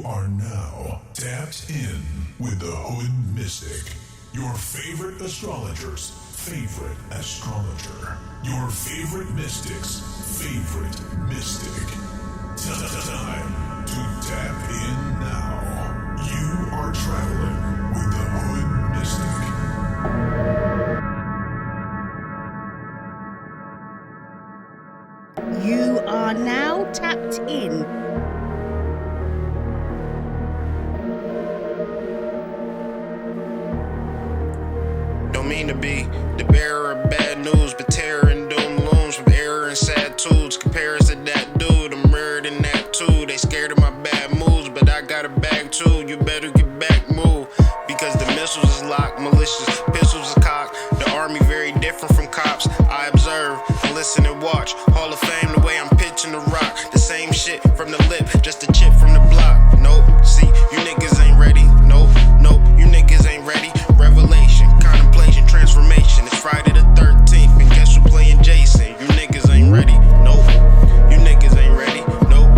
are now tapped in with the Hood Mystic, your favorite astrologer's favorite astrologer, your favorite mystic's favorite mystic. Time to tap in now. You are traveling with the Hood Mystic. You are now tapped in. Don't mean to be the bearer of bad news, but terror and doom looms from error and sad tudes. Comparison to that dude, I'm mirrored in that too. They scared of my bad moves, but I got a bag too. You better get back, move, because the missiles is locked, malicious pistols is cocked. The army very different from cops. I observe, I listen and watch. Hall of Fame, the way I'm pitching the rock. The same shit from the lip, just a chip from the block. Nope, see, you niggas ain't ready. Nope, you niggas ain't ready. Revelation, contemplation, transformation. It's Friday the 13th, and guess who playing Jason? You niggas ain't ready. Nope, you niggas ain't ready. Nope,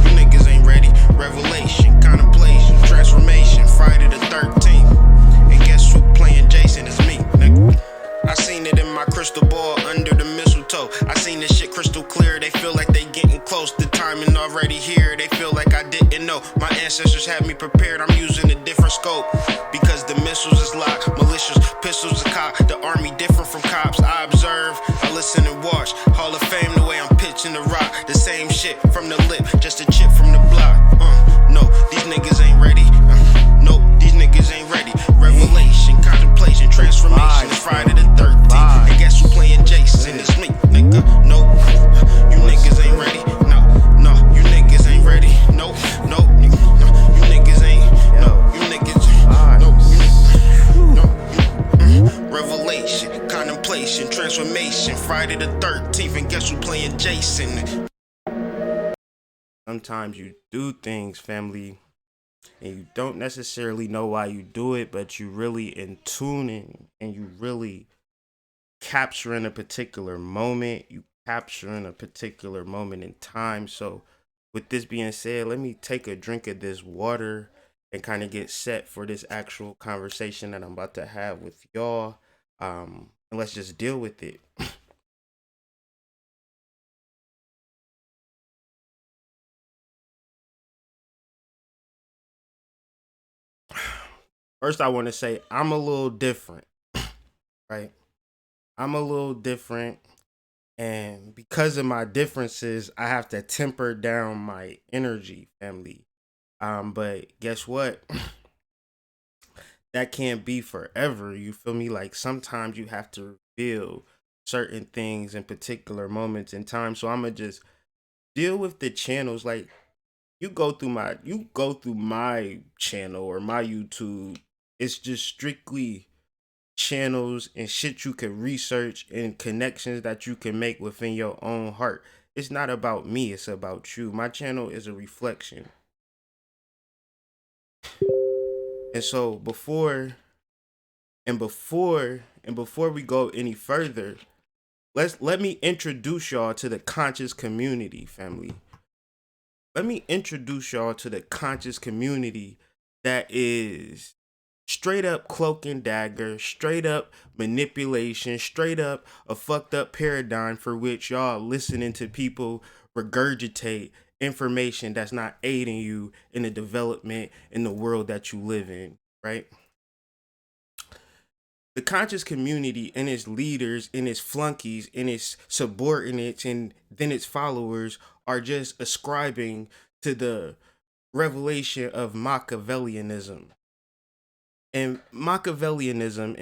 you niggas ain't ready. Revelation, contemplation, transformation. Friday the 13th, and guess who playing Jason? It's me, nigga. I seen it in my crystal ball under the mistletoe. I seen this shit crystal clear. They feel like they getting close. The timing already here. They feel like I didn't know. My ancestors had me prepared. I'm using a different scope because the missiles is locked. Malicious pistols is cocked. The army different from cops. I observe, I listen and watch. Hall of Fame, the way I'm pitching the rock. The same shit from the lip, just a chip from the block. No, these niggas ain't ready. Nope, these niggas ain't ready. Revelation, contemplation, transformation. It's Friday the 13th. And guess who playing Jason? It's me, nigga. Nope, you niggas ain't ready. No, you niggas ain't ready. Nope, you niggas ain't. No, you niggas. No. Revelation, contemplation, transformation. Friday the 13th. And guess who playing Jason? Sometimes you do things, family, and you don't necessarily know why you do it, but you really in tuning and you really capturing a particular moment. You capturing a particular moment in time. So with this being said, let me take a drink of this water and kind of get set for this actual conversation that I'm about to have with y'all. And let's just deal with it. First, I want to say I'm a little different, right? I'm a little different, and because of my differences, I have to temper down my energy, family. But guess what? That can't be forever. You feel me? Like sometimes you have to reveal certain things in particular moments in time. So I'm gonna just deal with the channels. Like you go through my channel or my YouTube. It's just strictly channels and shit you can research and connections that you can make within your own heart. It's not about me, it's about you. My channel is a reflection. And so before we go any further, let me introduce y'all to the conscious community, family. Let me introduce y'all to the conscious community that is straight up cloak and dagger, straight up manipulation, straight up a fucked up paradigm for which y'all listening to people regurgitate information that's not aiding you in the development in the world that you live in, right? The conscious community and its leaders and its flunkies and its subordinates and then its followers are just ascribing to the revelation of Machiavellianism. And Machiavellianism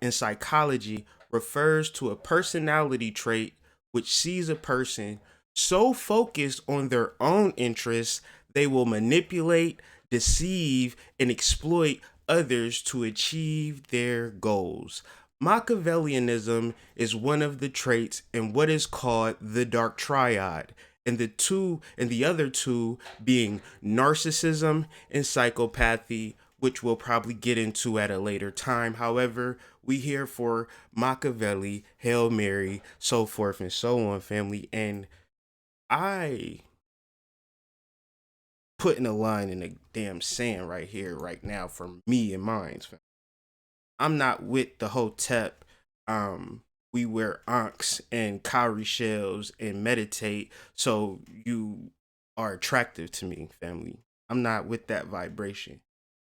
in psychology refers to a personality trait which sees a person so focused on their own interests, they will manipulate, deceive, and exploit others to achieve their goals. Machiavellianism is one of the traits in what is called the dark triad, and the other two being narcissism and psychopathy, which we'll probably get into at a later time. However, we here for Machiavelli, Hail Mary, so forth and so on, family. And I putting a line in the damn sand right here, right now, for me and mine. I'm not with the hotep. We wear ankhs and cowrie shells and meditate, so you are attractive to me, family. I'm not with that vibration.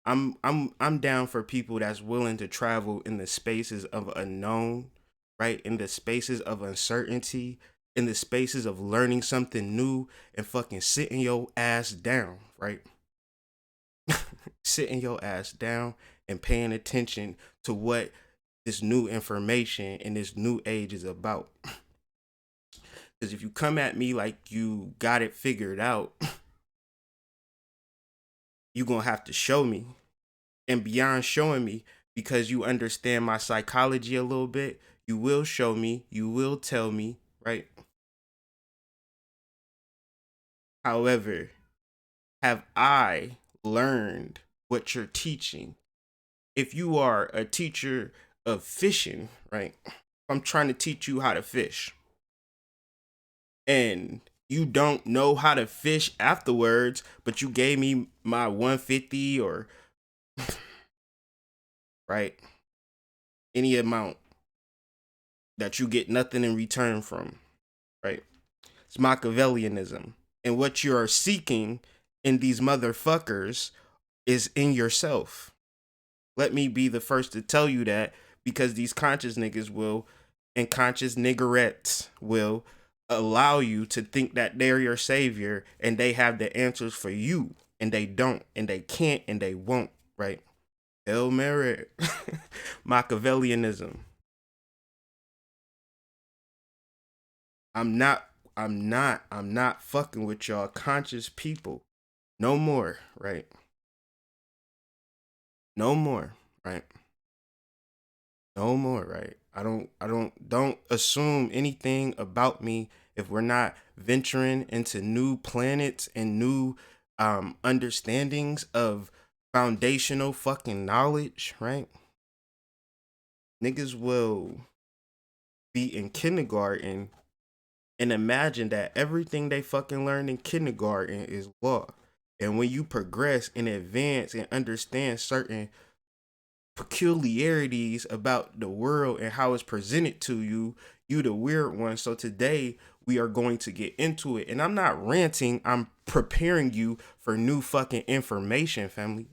I'm down for people that's willing to travel in the spaces of unknown, right? In the spaces of uncertainty, in the spaces of learning something new and fucking sitting your ass down, right? Sitting your ass down and paying attention to what this new information in this new age is about. Because if you come at me like you got it figured out, you're going to have to show me. And beyond showing me, because you understand my psychology a little bit, you will show me, you will tell me, right? However, have I learned what you're teaching? If you are a teacher of fishing, right? I'm trying to teach you how to fish, and you don't know how to fish afterwards, but you gave me my 150 or right, any amount that you get nothing in return from, right? It's Machiavellianism. And what you are seeking in these motherfuckers is in yourself. Let me be the first to tell you that, because these conscious niggas will, and conscious niggerettes will, allow you to think that they're your savior and they have the answers for you, and they don't, and they can't, and they won't, right? Hail Mary. Machiavellianism. I'm not fucking with y'all conscious people no more, right? No more, right? No more, right? Don't assume anything about me if we're not venturing into new planets and new understandings of foundational fucking knowledge, right? Niggas will be in kindergarten and imagine that everything they fucking learned in kindergarten is law. And when you progress and advance and understand certain peculiarities about the world and how it's presented to you, you the weird one. So today we are going to get into it. And I'm not ranting, I'm preparing you for new fucking information, family.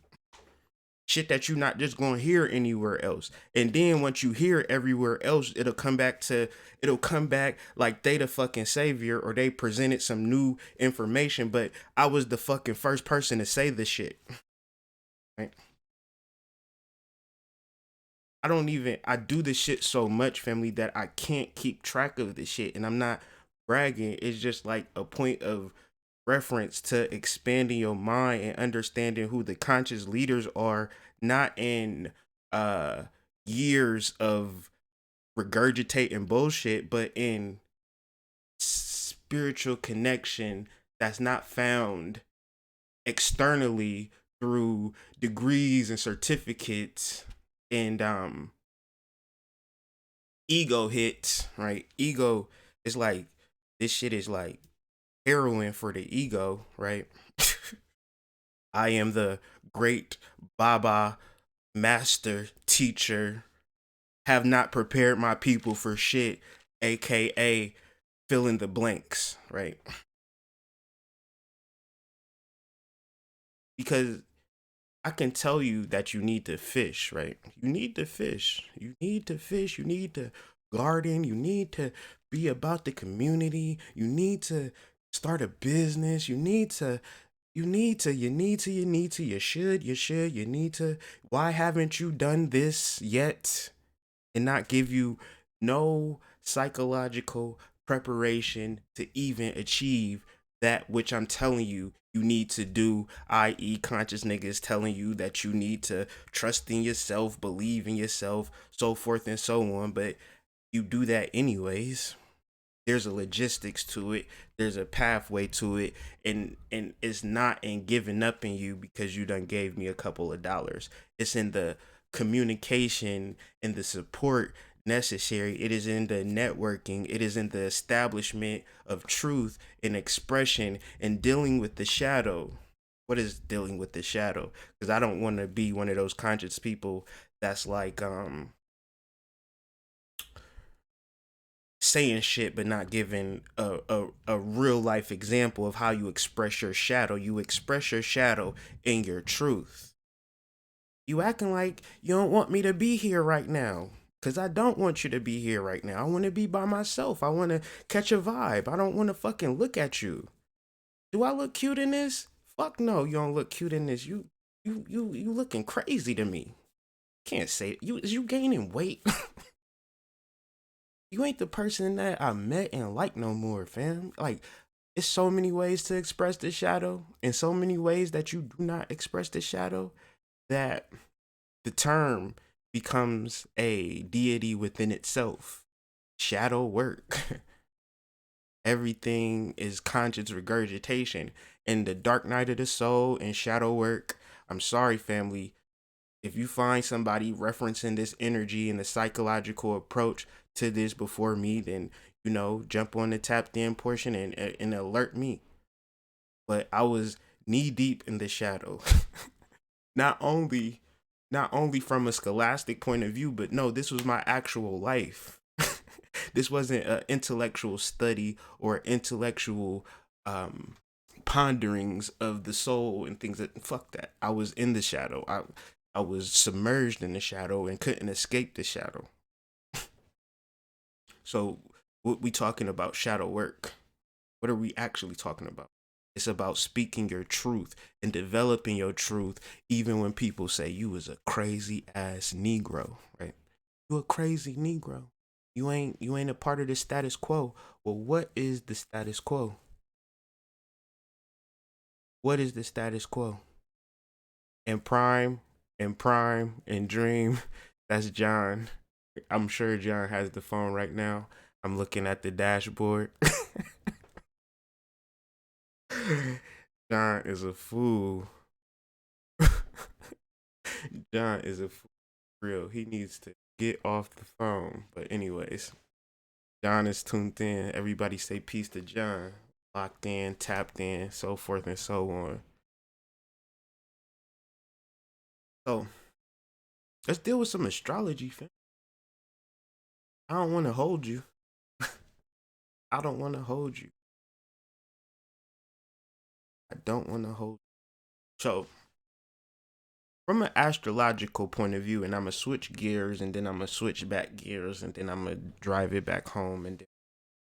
Shit that you're not just gonna hear anywhere else. And then once you hear it everywhere else, it'll come back like they the fucking savior, or they presented some new information, but I was the fucking first person to say this shit. Right? I do this shit so much, family, that I can't keep track of this shit. And I'm not bragging. It's just like a point of reference to expanding your mind and understanding who the conscious leaders are, not in years of regurgitating bullshit, but in spiritual connection that's not found externally through degrees and certificates and ego hits, right? Ego is like, this shit is like heroin for the ego, right? I am the great Baba master teacher, have not prepared my people for shit, aka fill in the blanks, right? Because I can tell you that you need to fish, right? You need to fish. You need to fish. You need to garden. You need to be about the community. You need to start a business. You need to. You need to. You need to. Why haven't you done this yet? And not give you no psychological preparation to even achieve that which I'm telling you need to do, i.e. conscious niggas telling you that you need to trust in yourself, believe in yourself, so forth and so on, but you do that anyways. There's a logistics to it, there's a pathway to it, and it's not in giving up in you because you done gave me a couple of dollars. It's in the communication and the support necessary. It is in the networking. It is in the establishment of truth and expression and dealing with the shadow. what is dealing with the shadow? Because I don't want to be one of those conscious people that's like saying shit but not giving a real life example of how you express your shadow. You express your shadow in your truth. You acting like you don't want me to be here right now. Cause I don't want you to be here right now. I want to be by myself. I want to catch a vibe. I don't want to fucking look at you. Do I look cute in this? Fuck no, you don't look cute in this. You looking crazy to me. Can't say it. You gaining weight. You ain't the person that I met and like no more, fam. Like, it's so many ways to express the shadow, and so many ways that you do not express the shadow, that the term becomes a deity within itself. Shadow work. Everything is conscious regurgitation. And the dark night of the soul and shadow work, I'm sorry, family. If you find somebody referencing this energy and the psychological approach to this before me, then, jump on the tapped in portion and alert me. But I was knee deep in the shadow. not only from a scholastic point of view, but no, this was my actual life. This wasn't an intellectual study or intellectual ponderings of the soul and things that, fuck that. I was in the shadow. I was submerged in the shadow and couldn't escape the shadow. So what we talking about shadow work? What are we actually talking about? It's about speaking your truth and developing your truth, even when people say you was a crazy ass Negro, right? You a crazy Negro. You ain't a part of the status quo. Well, what is the status quo? What is the status quo? And Prime and Dream, that's John. I'm sure John has the phone right now. I'm looking at the dashboard. John is a fool. John is a fool. Real. He needs to get off the phone. But anyways, John is tuned in. Everybody say peace to John. Locked in, tapped in, so forth and so on. So let's deal with some astrology, fam. I don't want to hold you. I don't want to hold you. I don't want to hold you. So, from an astrological point of view, and I'm going to switch gears, and then I'm going to switch back gears, and then I'm going to drive it back home, and then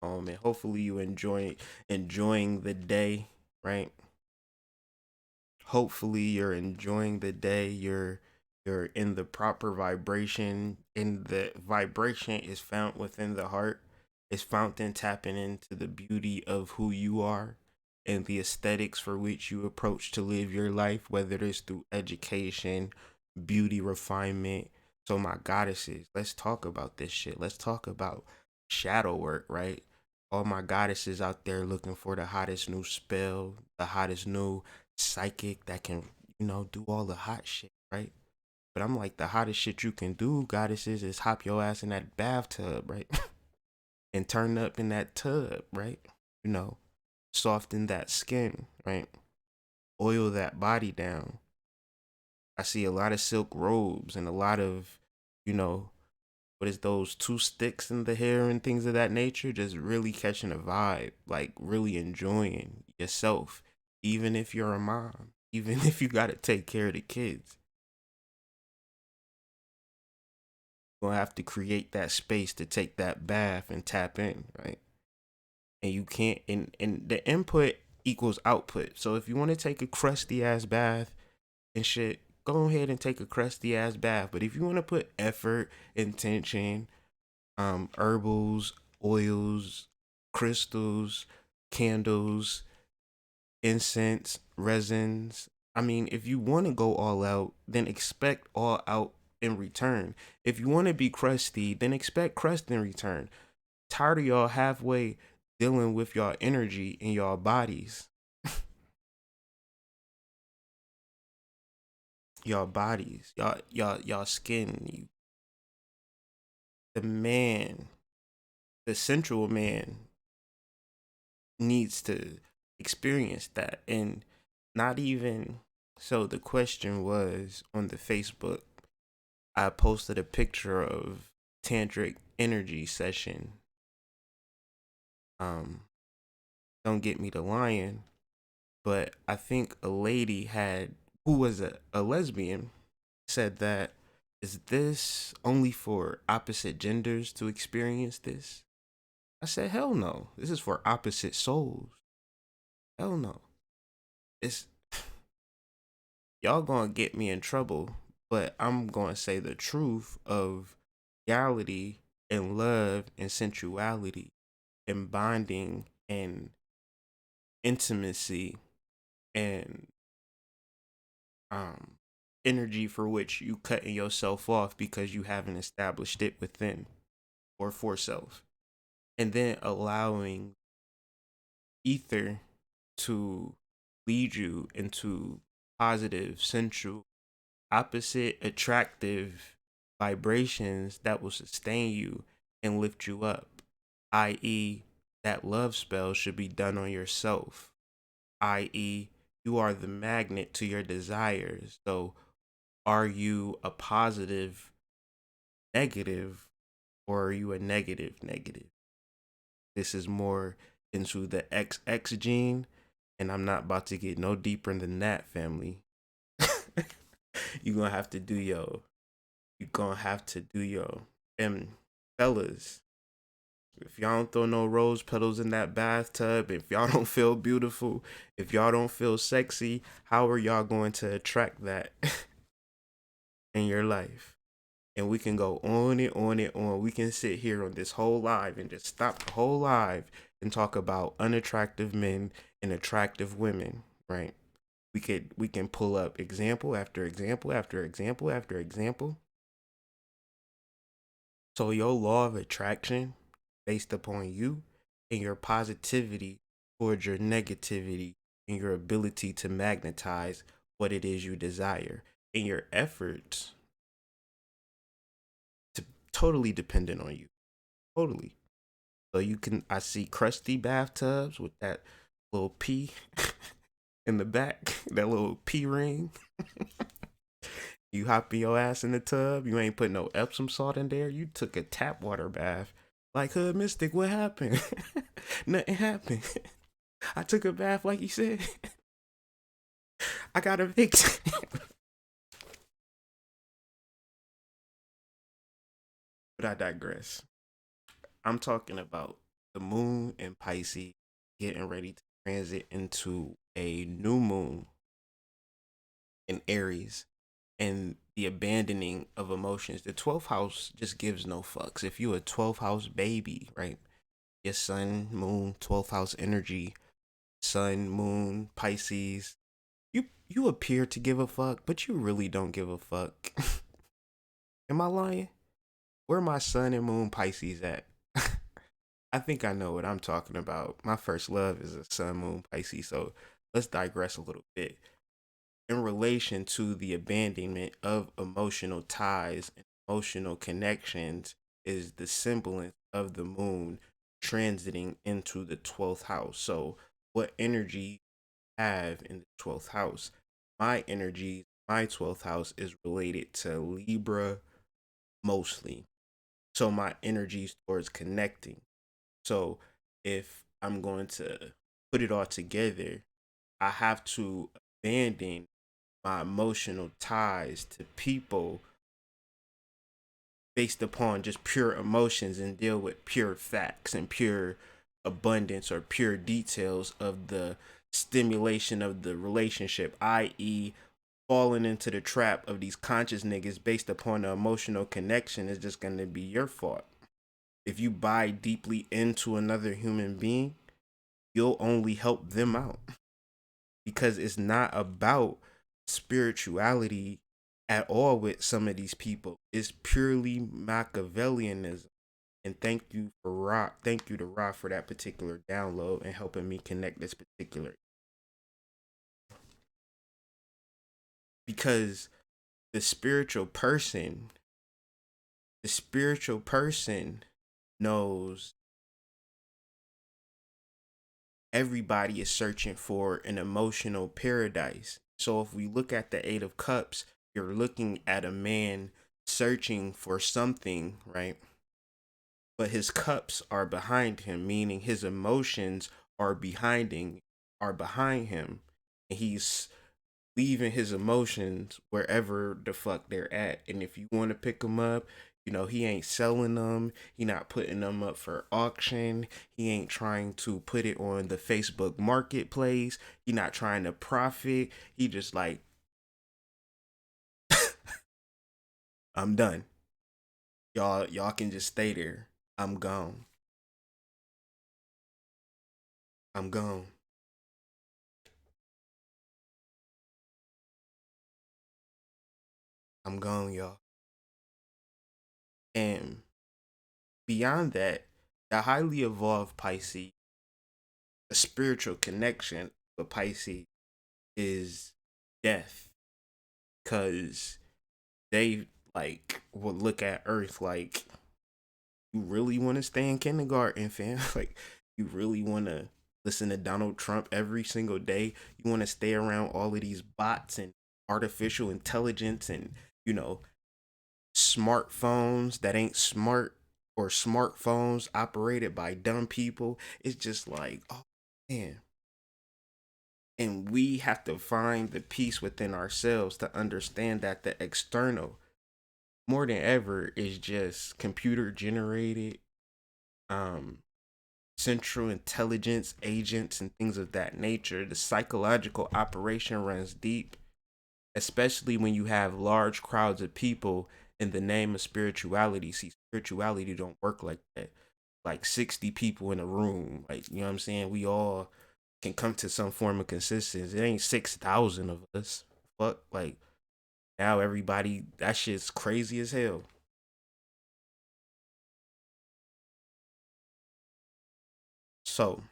home, and hopefully you enjoying the day, right? Hopefully you're enjoying the day. You're in the proper vibration, and the vibration is found within the heart. It's found in tapping into the beauty of who you are and the aesthetics for which you approach to live your life, whether it's through education, beauty, refinement. So my goddesses, let's talk about this shit. Let's talk about shadow work, right? All my goddesses out there looking for the hottest new spell, the hottest new psychic that can, do all the hot shit, right? But I'm like, the hottest shit you can do, goddesses, is hop your ass in that bathtub, right? And turn up in that tub, right? Soften that skin, right? Oil that body down. I see a lot of silk robes and a lot of, what is those 2 sticks in the hair and things of that nature, just really catching a vibe, like really enjoying yourself, even if you're a mom, even if you got to take care of the kids. You're going to have to create that space to take that bath and tap in, right? And you can't, and the input equals output. So if you want to take a crusty ass bath and shit, go ahead and take a crusty ass bath. But if you want to put effort, intention, herbals, oils, crystals, candles, incense, resins, I mean, if you want to go all out, then expect all out in return. If you want to be crusty, then expect crust in return. Tired of y'all halfway dealing with y'all energy in y'all bodies. Y'all bodies, y'all skin. The man, the sensual man, needs to experience that. And not even. So the question was on the Facebook. I posted a picture of tantric energy session. Um, don't get me to lying, but I think a lady who was a lesbian said that, is this only for opposite genders to experience this? I said, hell no. This is for opposite souls. Hell no. It's y'all gonna get me in trouble, but I'm gonna say the truth of reality and love and sensuality and bonding and intimacy and um energy for which you cutting yourself off because you haven't established it within or for self, and then allowing ether to lead you into positive sensual opposite attractive vibrations that will sustain you and lift you up, i.e., that love spell should be done on yourself, i.e., you are the magnet to your desires. So, are you a positive negative, or are you a negative negative? This is more into the XX gene, and I'm not about to get no deeper than that, family. You're gonna have to do yo. You're gonna have to do yo. And fellas, if y'all don't throw no rose petals in that bathtub, if y'all don't feel beautiful, if y'all don't feel sexy, how are y'all going to attract that in your life? And we can go on and on and on. We can sit here on this whole live and just stop the whole live and talk about unattractive men and attractive women, right? We can pull up example after example after example after example. So your law of attraction based upon you and your positivity towards your negativity and your ability to magnetize what it is you desire and your efforts to totally dependent on you. Totally. So I see crusty bathtubs with that little P in the back, that little P ring. You hopping your ass in the tub. You ain't put no Epsom salt in there. You took a tap water bath. Like Hood Mystic, what happened? Nothing happened. I took a bath like you said. I got a fix. But I digress. I'm talking about the moon in Pisces getting ready to transit into a new moon in Aries, and the abandoning of emotions. The 12th house just gives no fucks. If you a 12th house baby, right? Your sun, moon, 12th house energy, sun, moon, Pisces. You appear to give a fuck, but you really don't give a fuck. Am I lying? Where my sun and moon Pisces at? I think I know what I'm talking about. My first love is a sun, moon, Pisces. So let's digress a little bit. In relation to the abandonment of emotional ties and emotional connections is the semblance of the moon transiting into the 12th house. So what energy have in the 12th house? My energy, my 12th house is related to Libra mostly. So my energy is towards connecting. So if I'm going to put it all together, I have to abandon my emotional ties to people based upon just pure emotions and deal with pure facts and pure abundance or pure details of the stimulation of the relationship, i.e., falling into the trap of these conscious niggas based upon the emotional connection is just going to be your fault. If you buy deeply into another human being, you'll only help them out because it's not about spirituality at all with some of these people. It's purely Machiavellianism. And thank you to Ra for that particular download and helping me connect this particular, because the spiritual person knows everybody is searching for an emotional paradise. So if we look at the Eight of Cups, you're looking at a man searching for something, right? But his cups are behind him, meaning his emotions are behind him, and he's leaving his emotions wherever the fuck they're at. And if you want to pick them up, he ain't selling them. He not putting them up for auction. He ain't trying to put it on the Facebook marketplace. He not trying to profit. He just like, I'm done. Y'all can just stay there. I'm gone. I'm gone. I'm gone, y'all. And beyond that, the highly evolved Pisces, a spiritual connection with Pisces is death. Cause they like would look at Earth like, you really want to stay in kindergarten, fam? Like, you really want to listen to Donald Trump every single day? You want to stay around all of these bots and artificial intelligence and, you know, smartphones that ain't smart, or smartphones operated by dumb people? It's just like, oh man. And we have to find the peace within ourselves to understand that the external, more than ever, is just computer generated, um central intelligence agents and things of that nature. The psychological operation runs deep, especially when you have large crowds of people in the name of spirituality. See, spirituality don't work like that. Like 60 people in a room, like, you know what I'm saying? We all can come to some form of consistency. It ain't 6,000 of us. Fuck, like, now everybody, that shit's crazy as hell. So,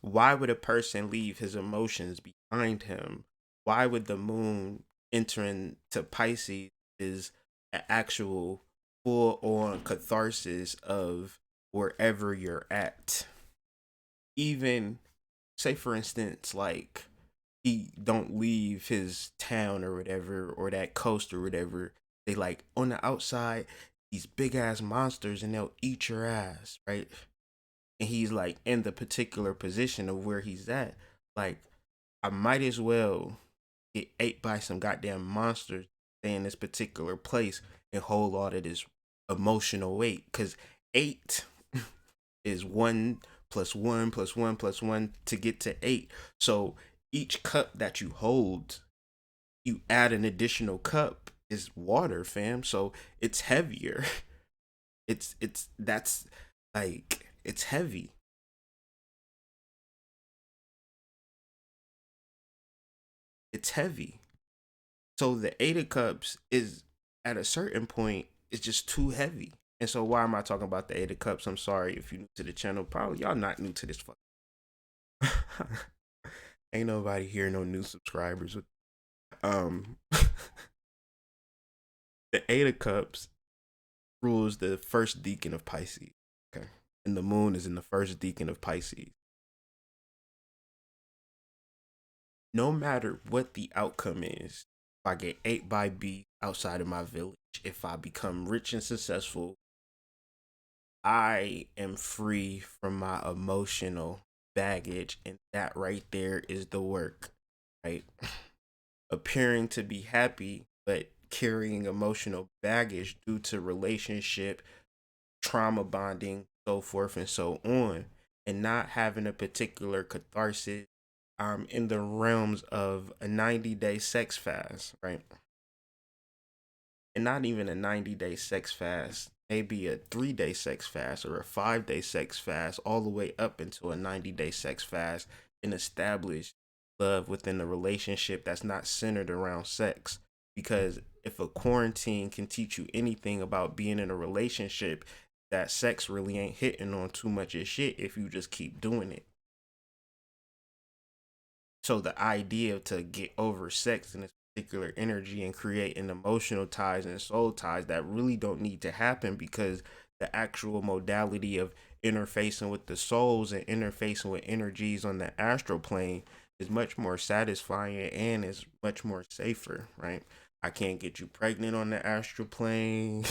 why would a person leave his emotions behind him? Why would the moon enter into Pisces is an actual full on catharsis of wherever you're at? Even, say for instance, like, he don't leave his town or whatever, or that coast or whatever. They like on the outside, these big ass monsters, and they'll eat your ass, right? And he's like in the particular position of where he's at. Like, I might as well get ate by some goddamn monsters, stay in this particular place and hold all of this emotional weight. Cause 8 is 1 plus 1 plus 1 plus 1 to get to 8. So each cup that you hold, you add an additional cup, is water, fam. So it's heavier. It's that's like, it's heavy. It's heavy. So the Eight of Cups is, at a certain point, it's just too heavy. And so why am I talking about the Eight of Cups? I'm sorry if you're new to the channel. Probably y'all not new to this fuck. Ain't nobody here, no new subscribers. Um the Eight of Cups rules the first decan of Pisces. Okay. And the moon is in the first decan of Pisces. No matter what the outcome is, if I get ate by bees outside of my village, if I become rich and successful, I am free from my emotional baggage, and that right there is the work, right? Appearing to be happy, but carrying emotional baggage due to relationship, trauma bonding, so forth and so on, and not having a particular catharsis in the realms of a 90-day sex fast, right? And not even a 90-day sex fast, maybe a 3-day sex fast or a 5-day sex fast, all the way up into a 90-day sex fast, and establish love within a relationship that's not centered around sex. Because if a quarantine can teach you anything about being in a relationship, that sex really ain't hitting on too much of shit if you just keep doing it. So the idea to get over sex in this particular energy and create an emotional ties and soul ties that really don't need to happen, because the actual modality of interfacing with the souls and interfacing with energies on the astral plane is much more satisfying and is much more safer, right? I can't get you pregnant on the astral plane.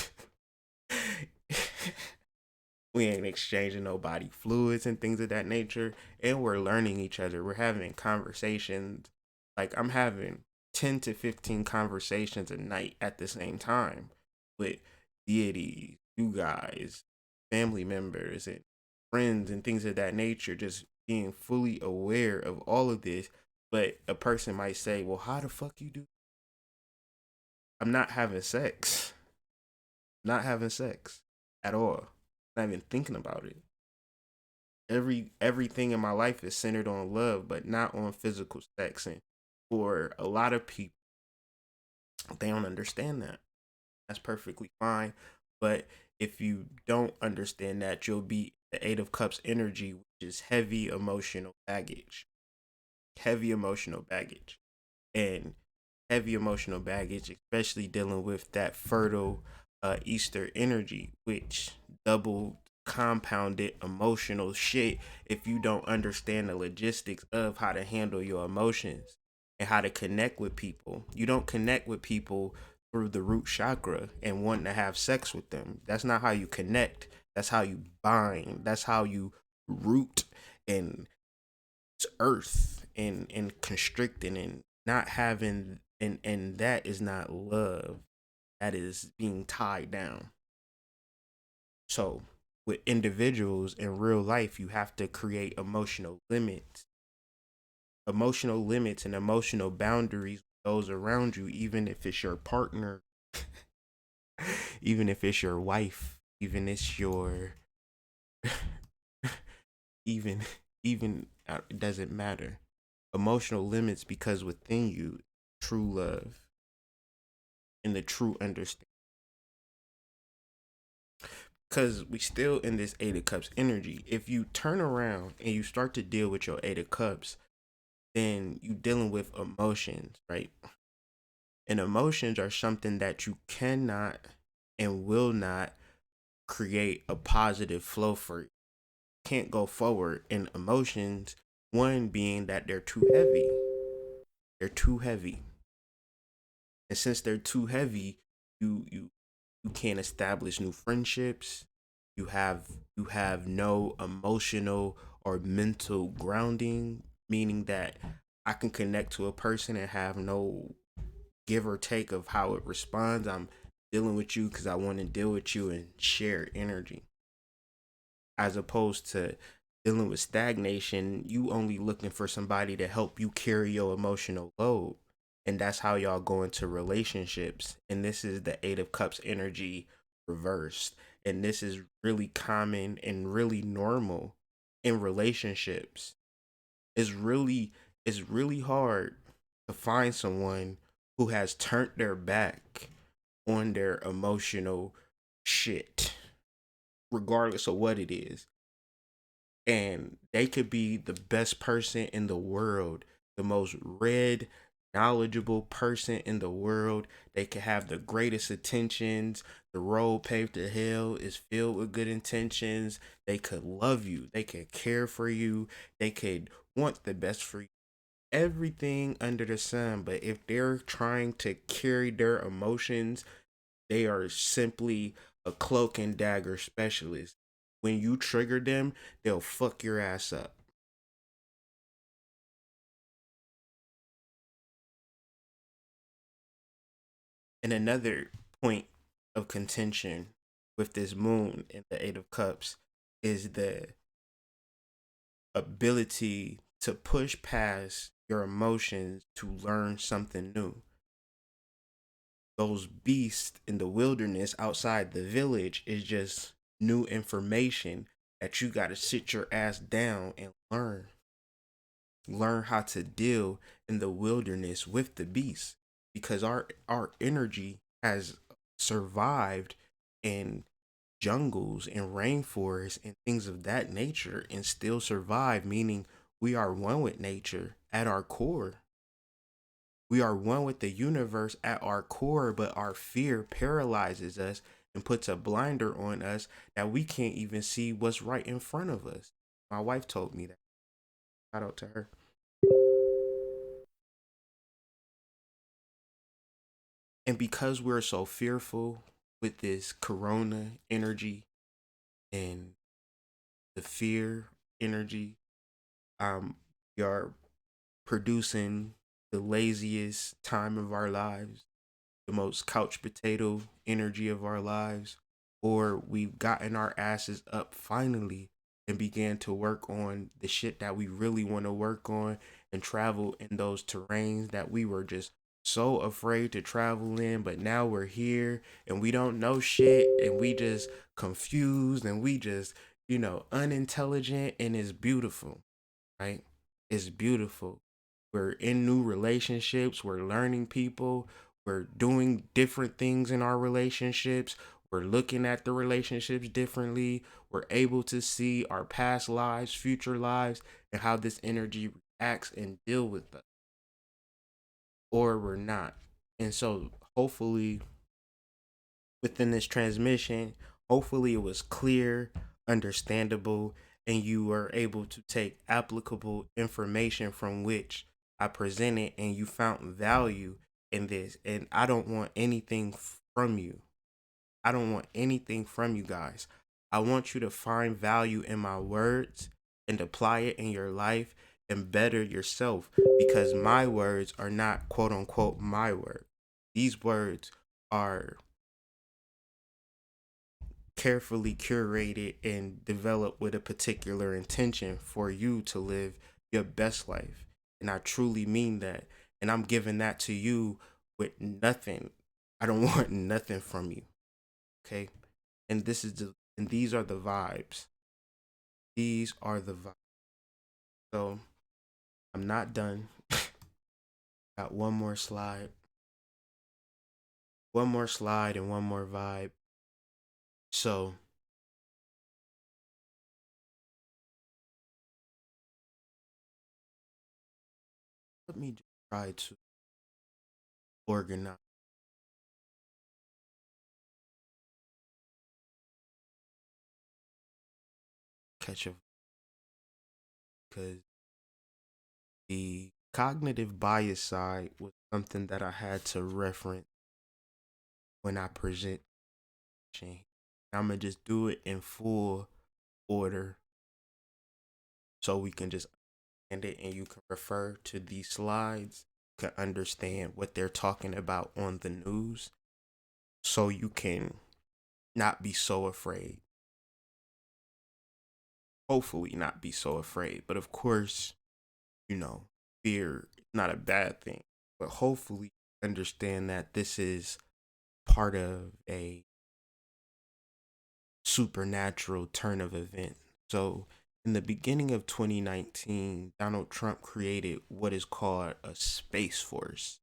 We ain't exchanging no body fluids and things of that nature. And we're learning each other. We're having conversations. Like I'm having 10 to 15 conversations a night at the same time with deities, you guys, family members, and friends, and things of that nature. Just being fully aware of all of this. But a person might say, well, how the fuck you do? I'm not having sex. Not having sex at all. Not even thinking about it. Everything in my life is centered on love, but not on physical sex. And for a lot of people, they don't understand that. That's perfectly fine. But if you don't understand that, you'll be the Eight of Cups energy, which is heavy emotional baggage. Heavy emotional baggage. And heavy emotional baggage, especially dealing with that fertile Easter energy, which double compounded emotional shit if you don't understand the logistics of how to handle your emotions and how to connect with people. You don't connect with people through the root chakra and wanting to have sex with them. That's not how you connect. That's how you bind. That's how you root and earth and constricting and not having, and that is not love. That is being tied down. So with individuals in real life, you have to create emotional limits and emotional boundaries with those around you, even if it's your partner, even if it's your wife, even if it's your even it doesn't matter. Emotional limits, because within you, true love and the true understanding. Because we still in this Eight of Cups energy. If you turn around and you start to deal with your Eight of Cups, then you dealing with emotions, right? And emotions are something that you cannot and will not create a positive flow for. You can't go forward in emotions. One being that they're too heavy. They're too heavy. And since they're too heavy, you can't establish new friendships. You have no emotional or mental grounding, meaning that I can connect to a person and have no give or take of how it responds. I'm dealing with you because I want to deal with you and share energy, as opposed to dealing with stagnation. You only looking for somebody to help you carry your emotional load, and that's how y'all go into relationships. And this is the Eight of Cups energy reversed, and this is really common and really normal in relationships. It's really hard to find someone who has turned their back on their emotional shit, regardless of what it is. And they could be the best person in the world, the most read, knowledgeable person in the world. They could have the greatest intentions. The road paved to hell is filled with good intentions. They could love you. They could care for you. They could want the best for you. Everything under the sun. But if they're trying to carry their emotions, they are simply a cloak and dagger specialist. When you trigger them, they'll fuck your ass up. And another point of contention with this moon in the Eight of Cups is the ability to push past your emotions to learn something new. Those beasts in the wilderness outside the village is just new information that you got to sit your ass down and learn how to deal in the wilderness with the beast, because our energy has survived in jungles and rainforests and things of that nature and still survive, meaning we are one with nature at our core. We are one with the universe at our core, but our fear paralyzes us and puts a blinder on us that we can't even see what's right in front of us. My wife told me that. Shout out to her. And because we're so fearful with this corona energy and the fear energy, we are producing the laziest time of our lives, the most couch potato energy of our lives, or we've gotten our asses up finally and began to work on the shit that we really want to work on and travel in those terrains that we were just so afraid to travel in, but now we're here and we don't know shit and we just confused and we just, unintelligent, and it's beautiful, right? It's beautiful. We're in new relationships, we're learning people, we're doing different things in our relationships, we're looking at the relationships differently, we're able to see our past lives, future lives, and how this energy reacts and deal with us, or we're not. And so hopefully within this transmission, hopefully it was clear, understandable, and you were able to take applicable information from which I presented and you found value in this. And I don't want anything from you. I don't want anything from you guys. I want you to find value in my words and apply it in your life and better yourself, because my words are not quote unquote my word. These words are carefully curated and developed with a particular intention for you to live your best life. And I truly mean that. And I'm giving that to you with nothing. I don't want nothing from you. Okay? And these are the vibes. These are the vibes. So I'm not done. Got one more slide. One more slide and one more vibe. So let me just try to organize, catch up, because the cognitive bias side was something that I had to reference when I present. I'm gonna just do it in full order so we can just end it and you can refer to these slides, can understand what they're talking about on the news, so you can not be so afraid. Hopefully not be so afraid. But of course, fear is not a bad thing. But hopefully understand that this is part of a supernatural turn of events. So in the beginning of 2019, Donald Trump created what is called a space force.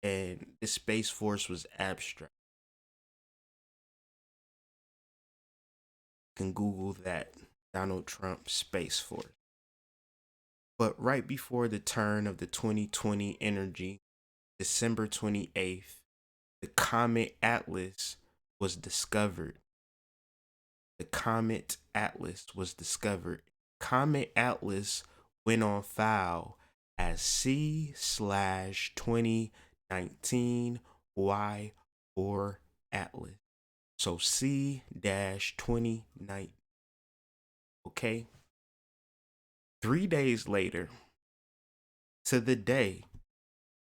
And the space force was abstract. You can Google that, Donald Trump Space Force. But right before the turn of the 2020 energy, December 28th, the comet Atlas was discovered. The comet Atlas was discovered. Comet Atlas went on file as C/2019 Y4 Atlas. So C-2019. Okay? 3 days later, to the day,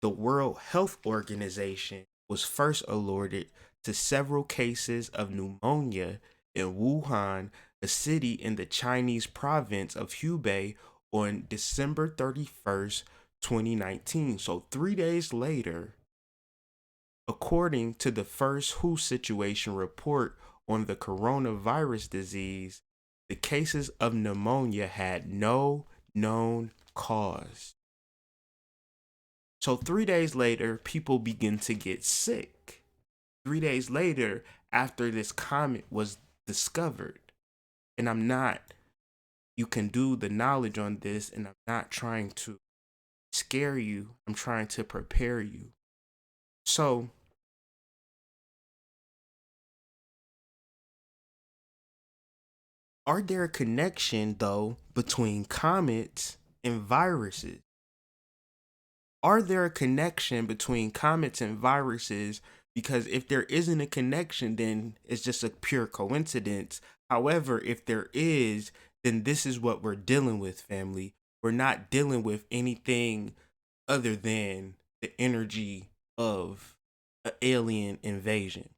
the World Health Organization was first alerted to several cases of pneumonia in Wuhan, a city in the Chinese province of Hubei, on December 31st, 2019. So 3 days later, according to the first WHO situation report on the coronavirus disease, the cases of pneumonia had no known cause. So 3 days later, people begin to get sick. 3 days later, after this comet was discovered, and you can do the knowledge on this, and I'm not trying to scare you, I'm trying to prepare you. So Are there a connection, though, between comets and viruses? Are there a connection between comets and viruses? Because if there isn't a connection, then it's just a pure coincidence. However, if there is, then this is what we're dealing with, family. We're not dealing with anything other than the energy of an alien invasion.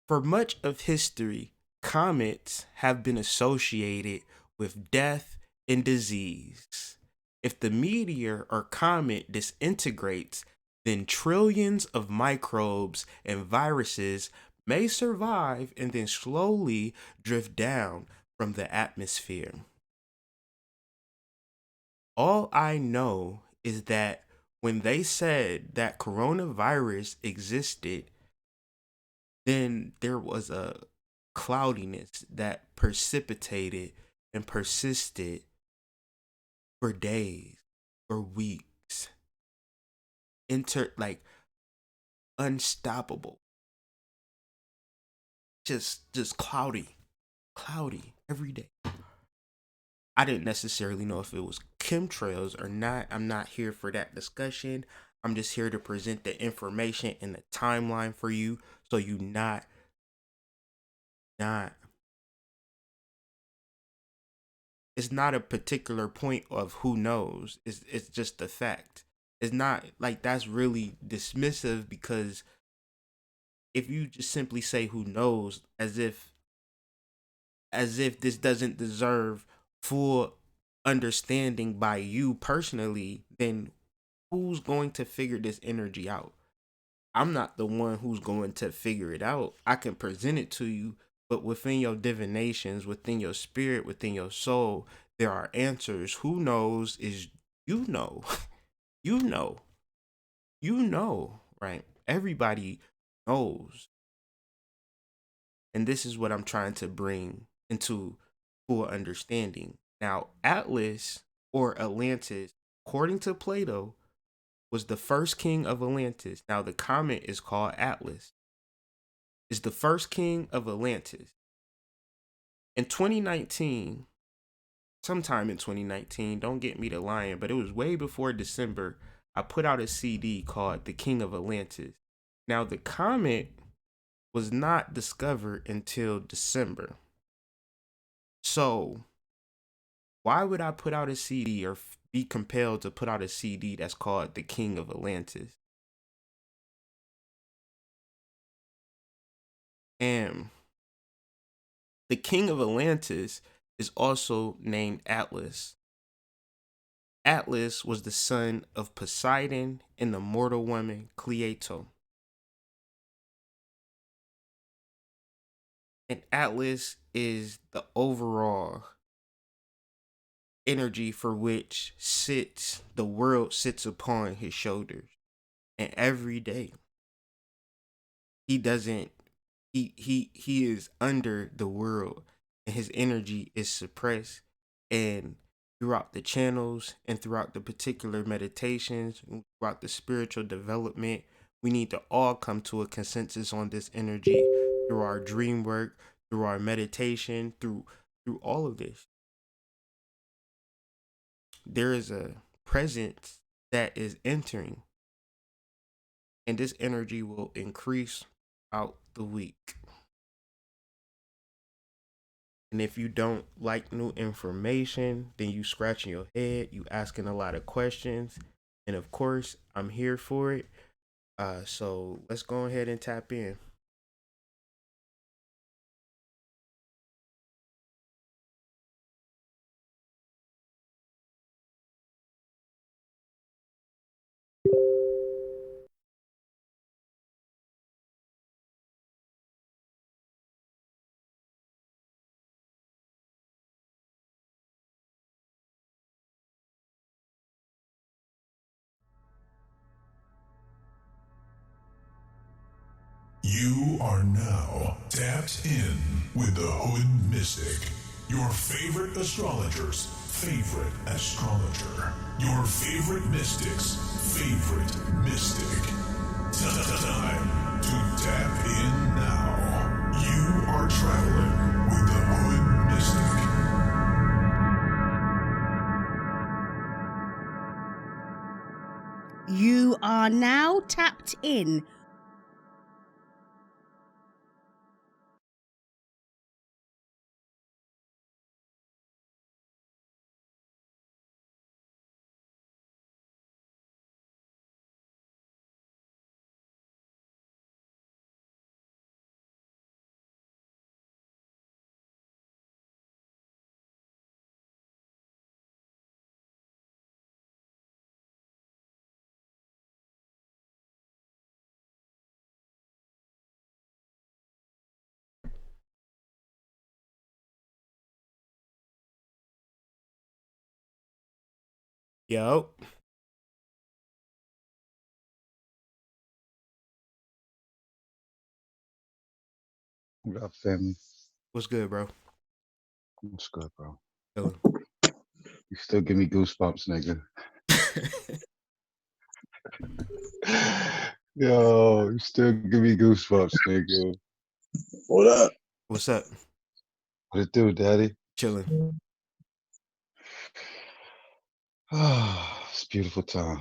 For much of history, comets have been associated with death and disease. If the meteor or comet disintegrates, then trillions of microbes and viruses may survive and then slowly drift down from the atmosphere. All I know is that when they said that coronavirus existed, then there was a cloudiness that precipitated and persisted for days, for weeks, like unstoppable, just cloudy every day. I didn't necessarily know if it was chemtrails or not. I'm not here for that discussion. I'm just here to present the information and the timeline for you, so you not it's not a particular point of who knows. It's just the fact. It's not like that's really dismissive, because if you just simply say who knows as if this doesn't deserve full understanding by you personally, then who's going to figure this energy out? I'm not the one who's going to figure it out. I can present it to you, but within your divinations, within your spirit, within your soul, there are answers. Who knows is you know. you know, right? Everybody knows. And this is what I'm trying to bring into full understanding. Now, Atlas or Atlantis, according to Plato, was the first king of Atlantis. Now, the comet is called Atlas. Is the first king of Atlantis. In 2019, sometime in 2019, don't get me to lying, but it was way before December, I put out a CD called The King of Atlantis. Now, the comet was not discovered until December. So, why would I put out a CD or be compelled to put out a CD that's called The King of Atlantis? And the King of Atlantis is also named Atlas. Atlas was the son of Poseidon and the mortal woman Cleito. And Atlas is the overall energy for which the world sits upon his shoulders. And every day he is under the world, and his energy is suppressed. And throughout the channels and throughout the particular meditations, throughout the spiritual development, we need to all come to a consensus on this energy through our dream work, through our meditation, through all of this. There is a presence that is entering, and this energy will increase out the week. And if you don't like new information, then you scratching your head, you asking a lot of questions, and of course I'm here for it. So let's go ahead and tap in. You are now tapped in with the Hood Mystic, your favorite astrologer's favorite astrologer, your favorite mystic's favorite mystic. Time to tap in now. You are traveling with the Hood Mystic. You are now tapped in. Yo, What up, family? what's good, bro? What's good, bro? Chilling. You still give me goosebumps, nigga. Yo, you still give me goosebumps, nigga. What up? What's up? What it do, daddy? Chilling. It's a beautiful time.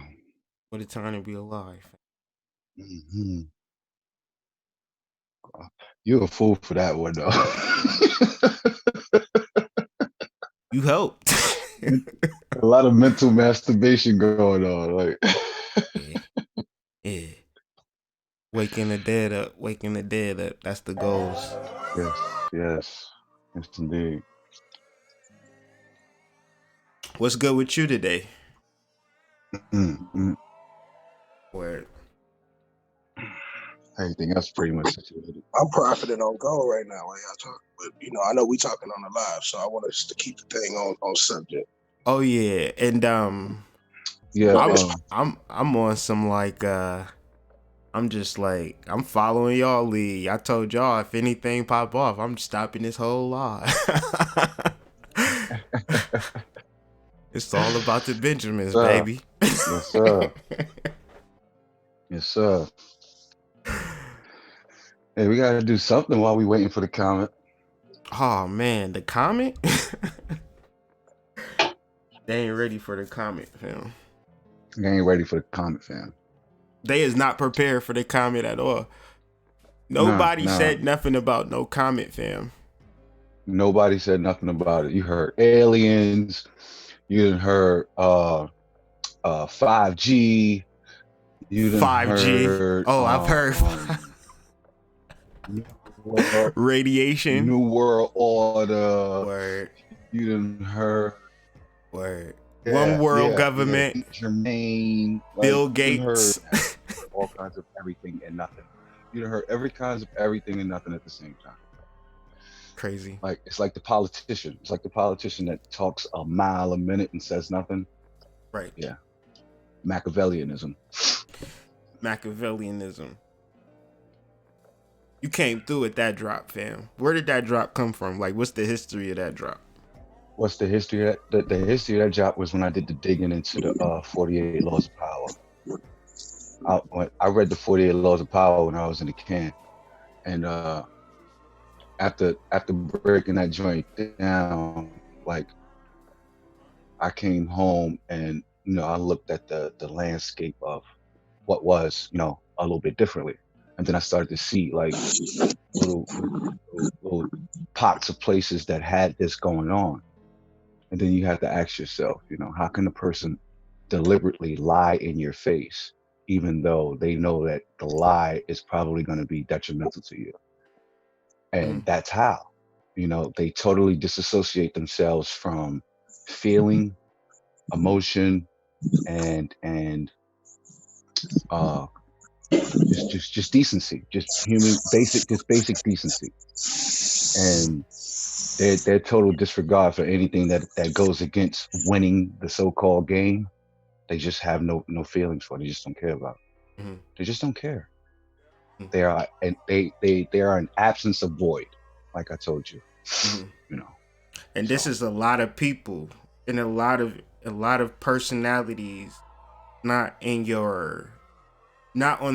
What a time to be alive. hmm You're a fool for that one, though. You helped. A lot of mental masturbation going on. Like, Yeah, yeah. Waking the dead up. Waking the dead up. That's the goals. yes, indeed. What's good with you today? Mm-hmm. Word. Everything else pretty much situated. I'm profiting on gold right now while y'all talk. But I know we talking on the live, so I want us to keep the thing on subject. Oh yeah, and Yeah. I'm on some like I'm just like I'm following y'all lead. I told y'all if anything pop off, I'm stopping this whole live. It's all about the Benjamins, baby. Yes, sir. Yes, sir. Hey, we gotta do something while we waiting for the comment. Oh man, the Comet? They ain't ready for the Comet, fam. They ain't ready for the comment, fam. They is not prepared for the Comet at all. Nobody Nah. said nothing about no Comet, fam. Nobody said nothing about it. You heard aliens. You done heard 5G. You done 5G. heard Oh, I've heard radiation. New World Order. Word. You done heard Word. One world government. Jermaine. Bill You done heard Gates. all kinds of everything and nothing. You done heard every kinds of everything and nothing at the same time. Crazy. Like it's like the politician. It's like the politician that talks a mile a minute and says nothing. Right. Yeah. Machiavellianism. Machiavellianism. You came through with that drop, fam. Where did that drop come from? Like, what's the history of that drop? What's the history of that? The history of that job was when I did the digging into the 48 Laws of Power. I read the 48 Laws of Power when I was in the camp, and after breaking that joint down, like I came home and I looked at the landscape of what was a little bit differently, and then I started to see like little pots of places that had this going on. And then you have to ask yourself, how can a person deliberately lie in your face, even though they know that the lie is probably going to be detrimental to you? And that's how, they totally disassociate themselves from feeling, emotion, and just decency, just basic decency. And their total disregard for anything that goes against winning the so-called game, they just have no feelings for it. They just don't care about it. Mm-hmm. They just don't care. Mm-hmm. They are an absence of void, like I told you. Mm-hmm. And this is a lot of people and a lot of personalities, not on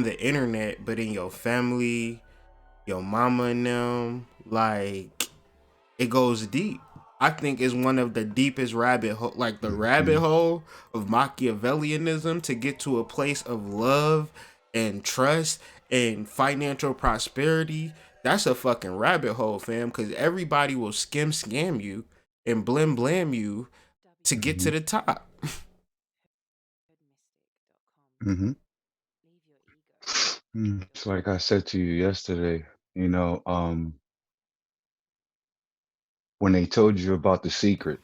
the internet, but in your family, your mama and them. Like, It goes deep. I think is one of the deepest rabbit hole, like the rabbit hole of Machiavellianism, to get to a place of love and trust and financial prosperity. That's a fucking rabbit hole, fam, because everybody will scam you and blam you to get to the top. Mm-hmm. It's like I said to you yesterday, you know, when they told you about The Secret,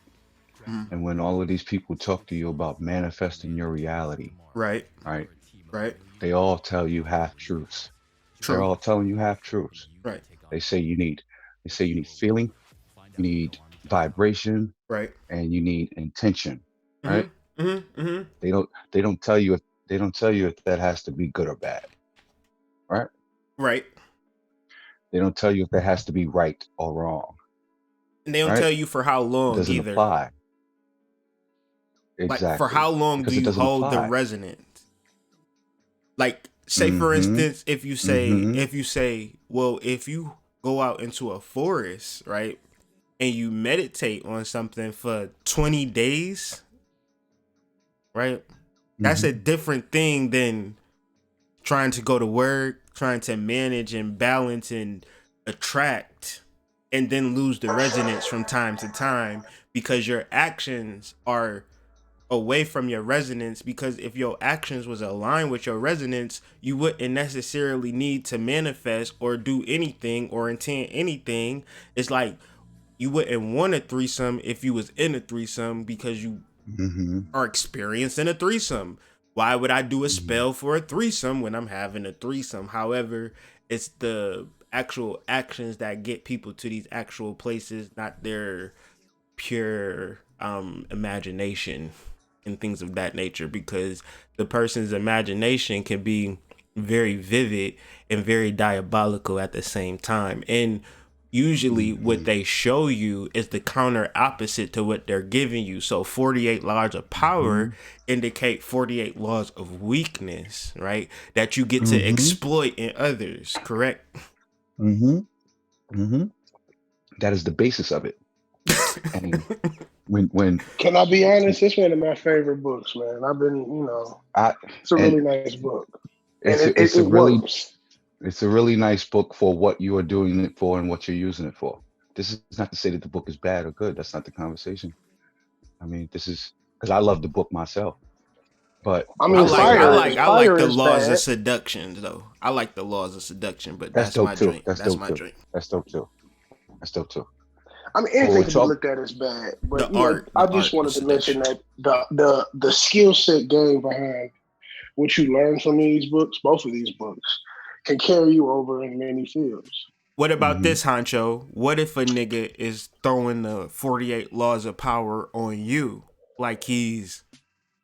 Mhm. and when all of these people talk to you about manifesting your reality, Right, right? right, They all tell you half truths. They're true, all telling you half truths. right, They say you need feeling, you need vibration, right. and you need intention, right? Mm-hmm, mm-hmm, mm-hmm. They don't tell you if that has to be good or bad, right? Right. They don't tell you if that has to be right or wrong, And they don't right? tell you for how It long doesn't either. apply. Like, for how Exactly. long do Because it you doesn't hold the apply. resonance? Like, say for Mm-hmm. instance, if you Mm-hmm. say, well, if you go out into a forest, right, and you meditate on something for 20 days, right? That's Mm-hmm. a different thing than trying to go to work, trying to manage and balance and attract, and then lose the resonance from time to time because your actions are away from your resonance. Because if your actions was aligned with your resonance, you wouldn't necessarily need to manifest or do anything or intend anything. It's like you wouldn't want a threesome if you was in a threesome because you Mm-hmm. are experiencing a threesome. Why would I do a Mm-hmm. spell for a threesome when I'm having a threesome? However, it's the actual actions that get people to these actual places, not their pure imagination and things of that nature, because the person's imagination can be very vivid and very diabolical at the same time. And usually what Mm-hmm. they show you is the counter opposite to what they're giving you. So 48 laws of power indicate 48 laws of weakness, right? That you get to Mm-hmm. exploit in others, correct? Mm-hmm. Mm-hmm. That is the basis of it. And when Can I be honest? It's one of my favorite books, man. I've been, I it's a and really nice book, and it's it works. a really nice book for what you are doing it for and what you're using it for. This is not to say that the book is bad or good. That's not the conversation. I mean, this is because I love the book myself. But I what I mean, you're like saying, I I like I like fire the is laws of bad. seduction though. I like the laws of seduction, but that's that's dope my too. drink. That's That's dope my too. drink. That's dope too. That's dope too. I mean, But we're anything can be talking. looked at as bad, but I The just art of wanted to mention seduction. that the skill set gained behind what you learn from these books, both of these books, can carry you over in many fields. What about Mm-hmm. this, Honcho? What if a nigga is throwing the 48 laws of power on you? Like he's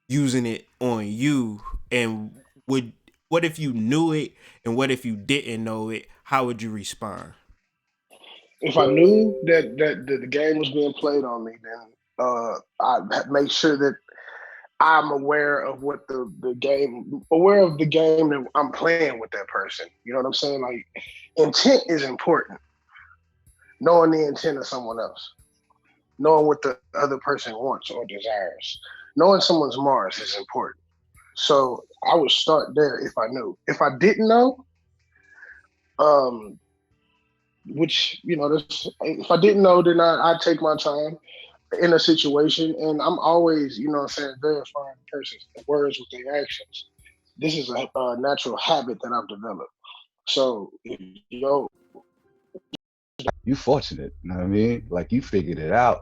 using it on you, and would what if you knew it and what if you didn't know it? How would you respond? If I knew that the game was being played on me, then I'd make sure that I'm aware of aware of the game that I'm playing with that person. You know what I'm saying? Like, intent is important. Knowing the intent of someone else, knowing what the other person wants or desires, knowing someone's Mars is important. So I would start there if I knew. If I didn't know, um, which if I didn't know, then I'd take my time in a situation, and I'm always, verifying the person's words with their actions. This is a natural habit that I've developed. So, You fortunate. You know what I mean? Like you figured it out.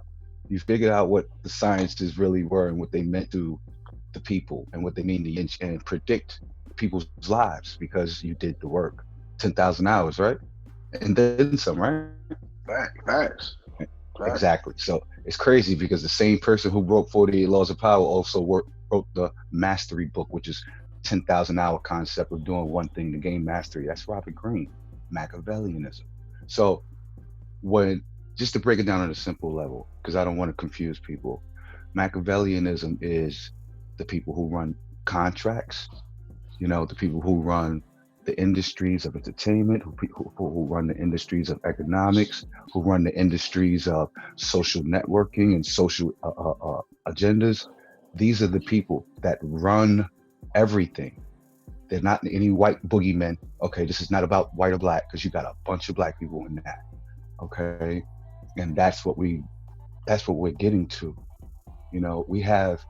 You figured out what the sciences really were and what they meant to the people and what they mean to and predict people's lives because you did the work. 10,000 hours, right? And then some, right? facts. Exactly. So it's crazy because the same person who wrote 48 Laws of Power also wrote the Mastery book, which is 10,000 hour concept of doing one thing to gain mastery. That's Robert Greene, Machiavellianism. So when, just to break it down on a simple level, because I don't want to confuse people, Machiavellianism is the people who run contracts, the people who run the industries of entertainment, who run the industries of economics, who run the industries of social networking and social agendas. These are the people that run everything. They're not any white boogeymen. Okay, this is not about white or black because you got a bunch of black people in that. Okay, and that's what we're getting to. You know, we have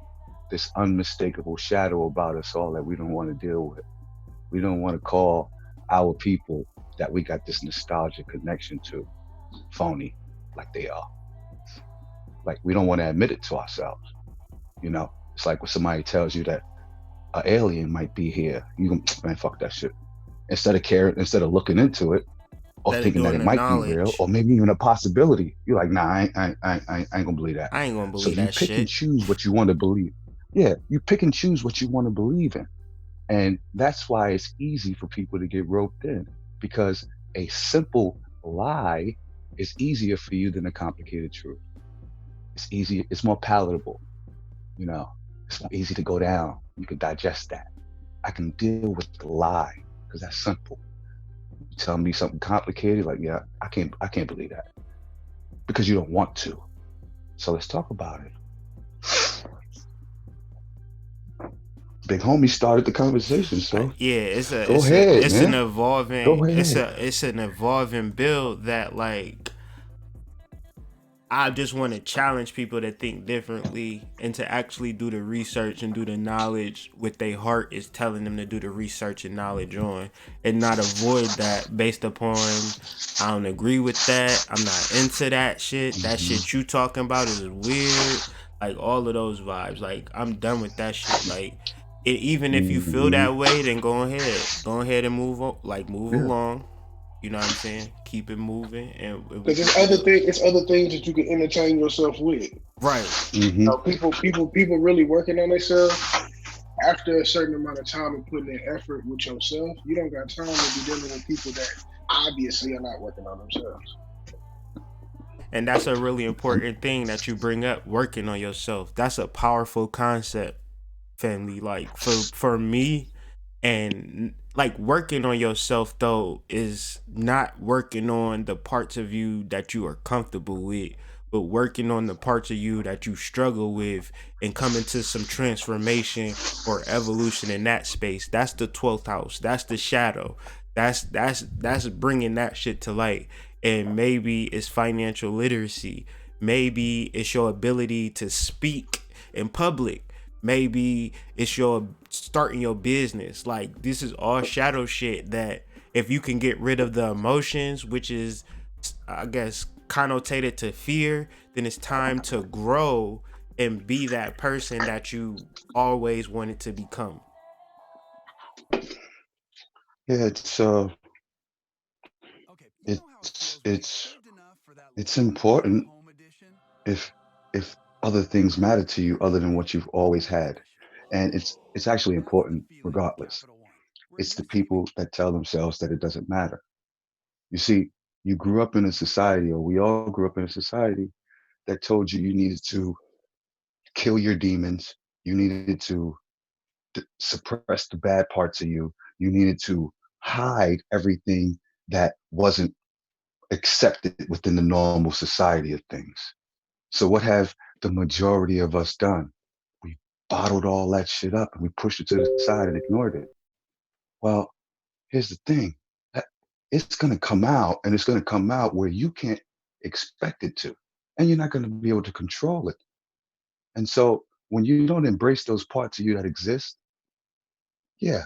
this unmistakable shadow about us all that we don't want to deal with. We don't want to call our people that we got this nostalgic connection to phony, like they are. Like we don't want to admit it to ourselves. You know, it's like when somebody tells you that an alien might be here, you go, man, fuck that shit. Instead of looking into it or Instead of thinking that doing it the might be real knowledge, or maybe even a possibility, you're like, nah, I ain't gonna believe that. I ain't gonna So believe you that pick and shit. choose what you want to believe. Yeah, you pick and choose what you want to believe in. And that's why it's easy for people to get roped in because a simple lie is easier for you than a complicated truth. It's easier, it's more palatable, you know, it's more easy to go down. You can digest that. I can deal with the lie because that's simple. You tell me something complicated, like, yeah, I can't believe that because you don't want to. So let's talk about it. Big homie started the conversation, so Yeah, go ahead, it's an man. evolving Go ahead. it's an evolving build that like I just want to challenge people to think differently and to actually do the research and do the knowledge with their heart is telling them to do the research and knowledge on, and not avoid that based upon I don't agree with that. I'm not into that shit. That Mhm. shit you talking about is weird. Like all of those vibes. Like I'm done with that shit. Like even if you feel Mhm. that way, then go ahead. Go ahead and move on. Like move Yeah. along. You know what I'm saying? Keep it moving, and we Because can it's keep other it thing, it's other things that you can entertain yourself with. right. Mhm. People really working on themselves. After a certain amount of time and putting in effort with yourself, you don't got time to be dealing with people that obviously are not working on themselves. And that's a really important thing that you bring up, working on yourself. That's a powerful concept, family. Like for me, and like working on yourself though is not working on the parts of you that you are comfortable with, but working on the parts of you that you struggle with and coming to some transformation or evolution in that space. That's the 12th house. That's the shadow. That's bringing that shit to light. And maybe it's financial literacy. Maybe it's your ability to speak in public. Maybe it's your starting your business. Like this is all shadow shit that if you can get rid of the emotions, which is I guess connotated to fear, then it's time to grow and be that person that you always wanted to become. Yeah, it's important if other things matter to you other than what you've always had. And it's actually important regardless. It's the people that tell themselves that it doesn't matter. You see, you grew up in a society, or we all grew up in a society that told you you needed to kill your demons, you needed to suppress the bad parts of you, you needed to hide everything that wasn't accepted within the normal society of things. So what have the majority of us done? We bottled all that shit up and we pushed it to the side and ignored it. Well, here's the thing. that- It's going to come out, and it's going to come out where you can't expect it to. And you're not going to be able to control it. And so when you don't embrace those parts of you that exist, yeah,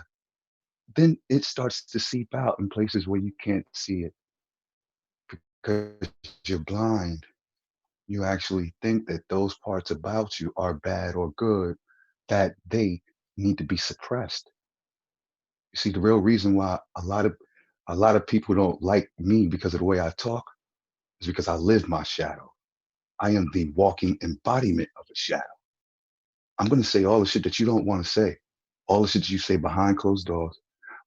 then it starts to seep out in places where you can't see it because you're blind. You actually think that those parts about you are bad or good, that they need to be suppressed. You see, the real reason why a lot of people don't like me because of the way I talk is because I live my shadow. I am the walking embodiment of a shadow. I'm going to say all the shit that you don't want to say, all the shit that you say behind closed doors,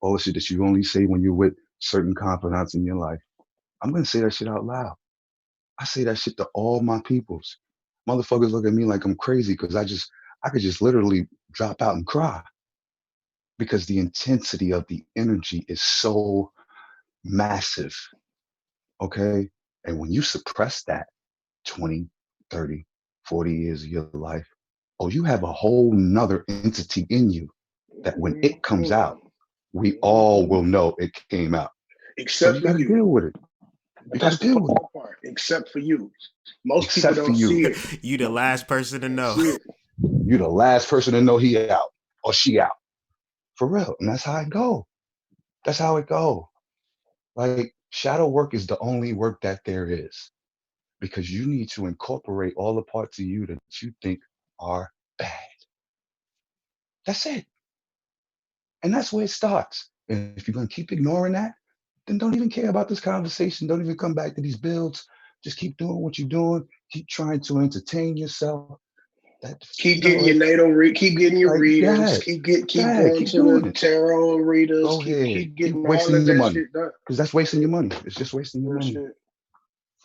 all the shit that you only say when you're with certain confidants in your life. I'm going to say that shit out loud. I say that shit to all my peoples. Motherfuckers look at me like I'm crazy because I could just literally drop out and cry. because the intensity of the energy is so massive. Okay. And when you suppress that 20, 30, 40 years of your life, oh, you have a whole nother entity in you that when it comes out, we all will know it came out. So Except you for got to you. deal with it. You But got to that's the deal with it. fucked part. Except for you. Most people Except for don't you. see it. You the last person to know. See it. You're the last person to know he out or she out. For real. And that's how it go. That's how it go. Like shadow work is the only work that there is because you need to incorporate all the parts of you that you think are bad. That's it. And that's where it starts. And if you're going to keep ignoring that, then don't even care about this conversation. Don't even come back to these builds. Just keep doing what you're doing. Keep trying to entertain yourself. That, Keep you know, getting your natal keep getting your like, go readings. ahead. Keep Go ahead. going Keep to doing the it. tarot readers. Go ahead. Keep Keep getting all wasting of your that money shit done. because that's wasting your money. It's just wasting your Real money. shit. You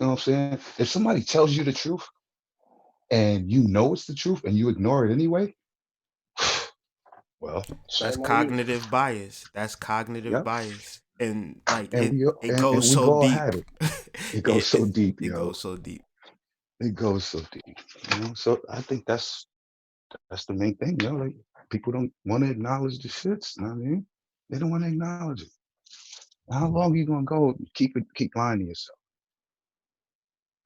know what I'm saying? If somebody tells you the truth and you know it's the truth and you ignore it anyway, well, That's Shame on you. cognitive bias. That's cognitive yep. bias. And like And it goes we've so all deep. had it. It Yeah, goes so deep, it yo. goes so deep. It goes so deep. You know? So I think that's the main thing, yo. Like people don't want to acknowledge the shits. You know what I mean? They don't want to acknowledge it. How long are you gonna go keep lying to yourself?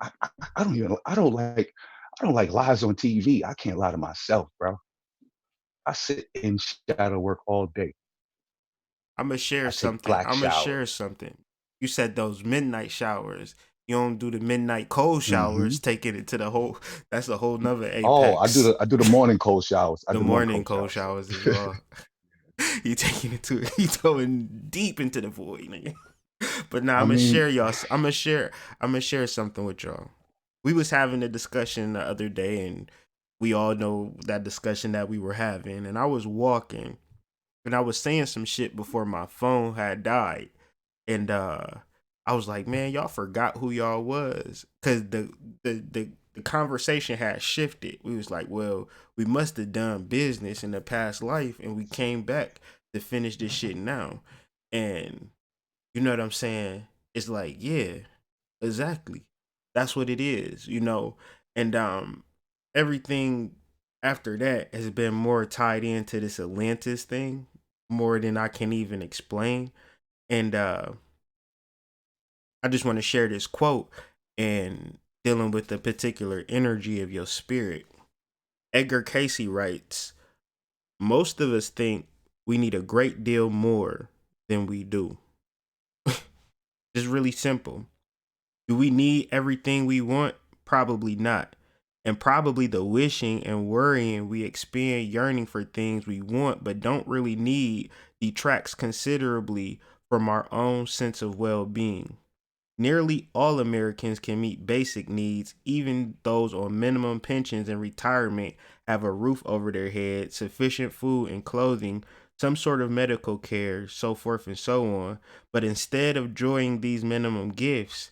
I don't even I don't like lies on TV. I can't lie to myself, bro. I sit in shadow work all day. I'm gonna share I take something. black I'm gonna showers. share something. You said those midnight showers. You don't do the midnight cold Hmm. showers, taking it to the whole. That's a whole nother Oh, apex. I do the morning cold showers. I The do morning morning cold cold showers. showers as well. You taking it to. You going deep into the void, nigga. But now I I'm gonna mean, share y'all. I'm gonna share. I'm gonna share something with y'all. We was having a discussion the other day, and we all know that discussion that we were having. And I was walking, and I was saying some shit before my phone had died, and I was like, man, y'all forgot who y'all was, cause the conversation had shifted. We was like, well, we must have done business in the past life, and we came back to finish this shit now, and you know what I'm saying? It's like, yeah, exactly. That's what it is, you know. And everything after that has been more tied into this Atlantis thing, more than I can even explain. And I just want to share this quote and dealing with the particular energy of your spirit. Edgar Casey writes, most of us think we need a great deal more than we do. Just really simple. Do we need everything we want? Probably not. And probably the wishing and worrying we expend yearning for things we want but don't really need detracts considerably from our own sense of well being. Nearly all Americans can meet basic needs, even those on minimum pensions and retirement have a roof over their head, sufficient food and clothing, some sort of medical care, so forth and so on. But instead of enjoying these minimum gifts,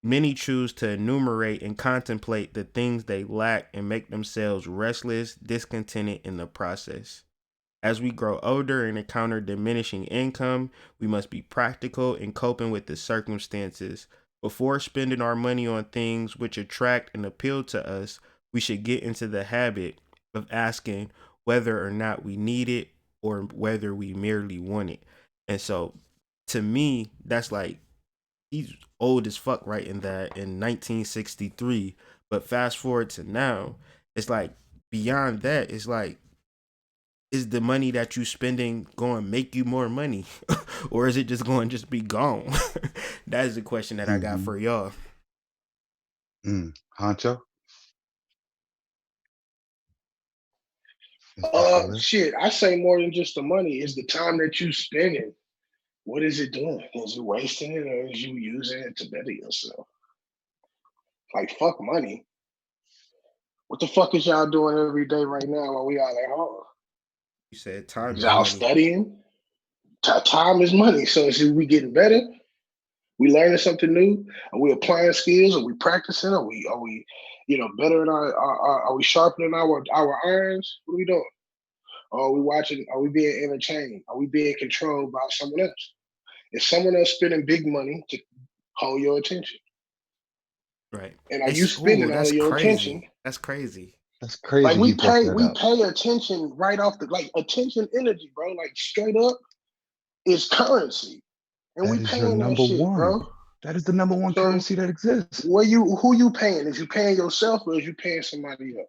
many choose to enumerate and contemplate the things they lack and make themselves restless, discontented in the process. As we grow older and encounter diminishing income, we must be practical in coping with the circumstances. Before spending our money on things which attract and appeal to us, we should get into the habit of asking whether or not we need it or whether we merely want it. And so, to me, that's like, he's old as fuck writing that in 1963. But fast forward to now, it's like beyond that, it's like, is the money that you spending going to make you more money, or is it just going to just be gone? That is the question that I got mm-hmm. for y'all. Honcho, is you still there? Shit. I say more than just the money. It's the time that you spending. What is it doing? Is you wasting it or is you using it to better yourself? Like fuck money. What the fuck is y'all doing every day right now while we all at home? You said time is Y'all money. studying? Time is money. So is we getting better? We learning something new? Are we applying skills? Are we practicing? Are we better in are we sharpening our irons? What are we doing? Or are we watching? Are we being entertained? Are we being controlled by someone else? Is someone else spending big money to hold your attention? Right. And are you spending all That's of your attention? crazy. That's crazy. That's Like crazy. He brought that we up. pay attention right off the like attention energy, bro. Like straight up is currency. And That we is your paying that number shit, one. bro. That is the number one So currency that exists. who you paying? Is you paying yourself or is you paying somebody else?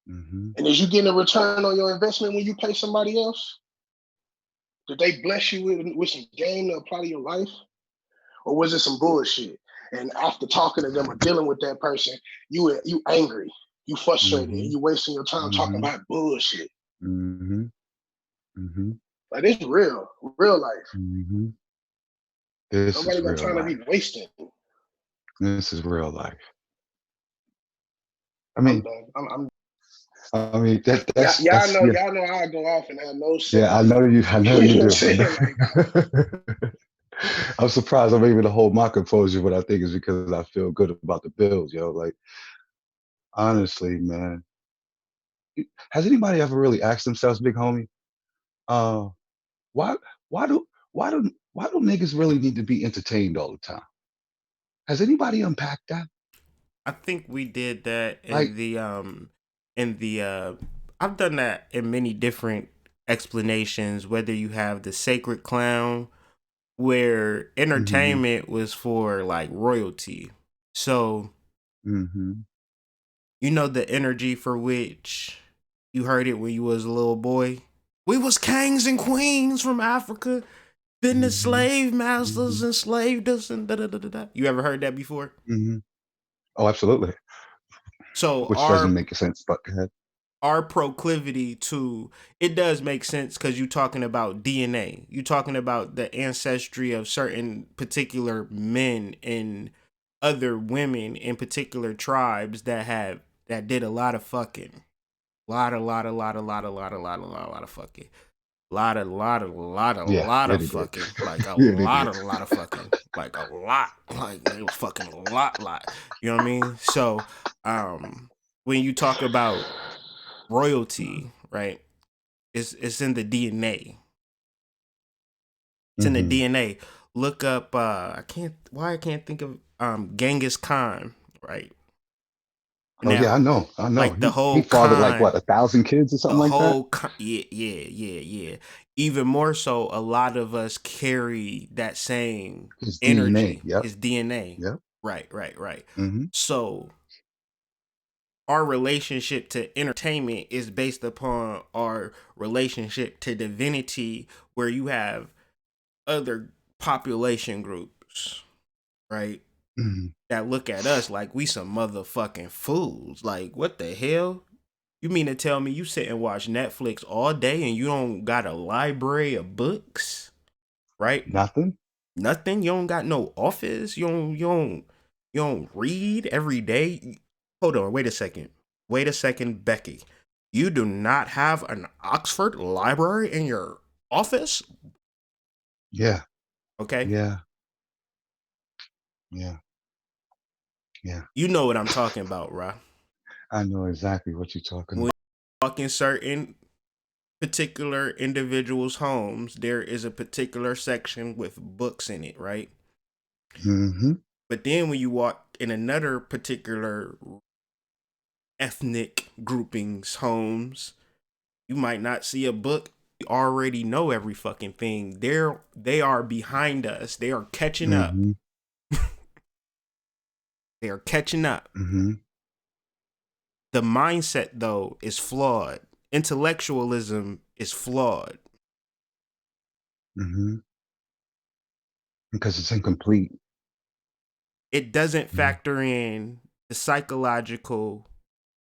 Mm-hmm. And is you getting a return on your investment when you pay somebody else? Did they bless you with some game to apply to your life? Or was it some bullshit? And after talking to them or dealing with that person, you angry, you frustrated, Mm-hmm. and you wasting your time talking about bullshit. Mm-hmm. Mm-hmm. Like it's real life. Mm-hmm. This Nobody is got real time to life. be wasting. This is real life. I I'm mean, done. that's yeah. Y'all know I go off and have no Yeah, I sympathy. know you. I know You you know what I'm do. I saying? Like, know. I'm surprised I'm able to hold my composure, but I think it's because I feel good about the Bills, yo. Like, honestly, man. Has anybody ever really asked themselves, big homie, uh, why why do why do niggas really need to be entertained all the time? Has anybody unpacked that? I think we did that Like, in the I've done that in many different explanations, whether you have the sacred clown where mm-hmm, entertainment was for like royalty. So, mm-hmm, you know the energy for which you heard it when you was a little boy. We was kings and queens from Africa. Then the mm-hmm, slave masters mm-hmm, enslaved us and da da da da da. You ever heard that before? mm-hmm. Oh, absolutely. So Which doesn't make sense, but go ahead. our proclivity to it does make sense because you're talking about DNA. You're talking about the ancestry of certain particular men and other women in particular tribes that did a lot of fucking. Lot of fucking. Yeah, Lot yeah, of they did. fucking. Like Yeah, they did. a lot of fucking. Like a lot. Like they was fucking a lot. You know what I mean? So when you talk about royalty, right? It's in the DNA. It's in the Mm-hmm. DNA. Look up I can't think of Genghis Khan, right? Oh yeah, Now, I know. like He fathered like what, 1,000 kids or something like that. yeah. Even more so, a lot of us carry that same His DNA. energy, Yep. his DNA. Yep. Right. Mm-hmm. So our relationship to entertainment is based upon our relationship to divinity, where you have other population groups, right? Mm-hmm. That look at us like we some motherfucking fools. Like, what the hell? You mean to tell me you sit and watch Netflix all day and you don't got a library of books, right? Nothing. Nothing. You don't got no office. You don't read every day. Hold on. Wait a second. Becky. You do not have an Oxford library in your office? Yeah. Okay. Yeah. Yeah. Yeah. You know what I'm talking about, right? I know exactly what you're talking When about. you walk in certain particular individuals' homes, there is a particular section with books in it, right? Mm-hmm. But then when you walk in another particular ethnic grouping's homes, you might not see a book. You already know every fucking thing. They are behind us. They are catching up. Mm-hmm. They are catching up. Mm-hmm. The mindset though is flawed. Intellectualism is flawed. Mm-hmm. Because it's incomplete. It doesn't Mm-hmm. factor in the psychological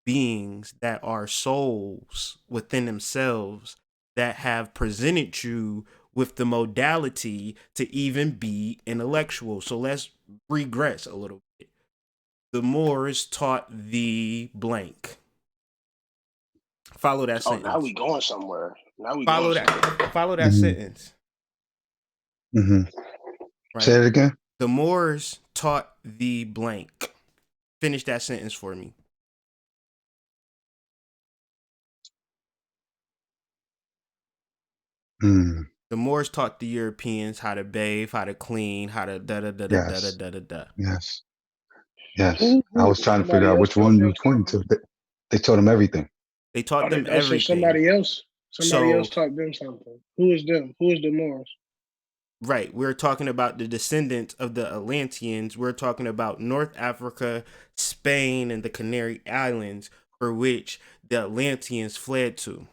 beings that are souls within themselves that have presented you with the modality to even be intellectual. So let's regress a little bit. The Moors taught the blank. Follow that oh, now we sentence. going somewhere. Now we going somewhere. Follow that Mm-hmm. sentence. Mm-hmm. Say Right? it again. The Moors taught the blank. Finish that sentence for me. Mm. The Moors taught the Europeans how to bathe, how to clean, how to da da da da da da Yes. da da da. Yes. Yes. I was trying to figure Somebody out else which taught one you them were pointing something. to. They taught them everything. They taught them So everything. somebody else So taught them something. Who is them? Who is the Moors? right, we're talking about the descendants of the Atlanteans. We're talking about North Africa, Spain, and the Canary Islands, for which the Atlanteans fled to.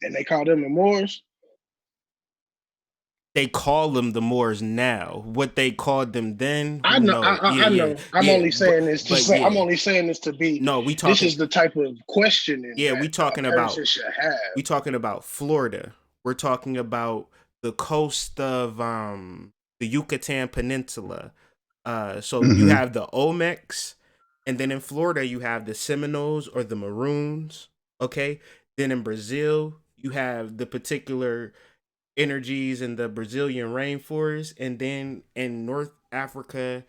And they call them the Moors. They call them the Moors now. What they called them then, I who know. knows? Yeah, I yeah, know. I'm yeah. only saying this to But say. I'm yeah, only saying this to be. no, This is the type of questioning yeah, that we a talking person about should have. we talking about Florida. We're talking about the coast of the Yucatan Peninsula. So you Mm-hmm. have the Olmecs, and then in Florida you have the Seminoles or the Maroons. Okay, then in Brazil you have the particular energies in the Brazilian rainforest, and then in North Africa,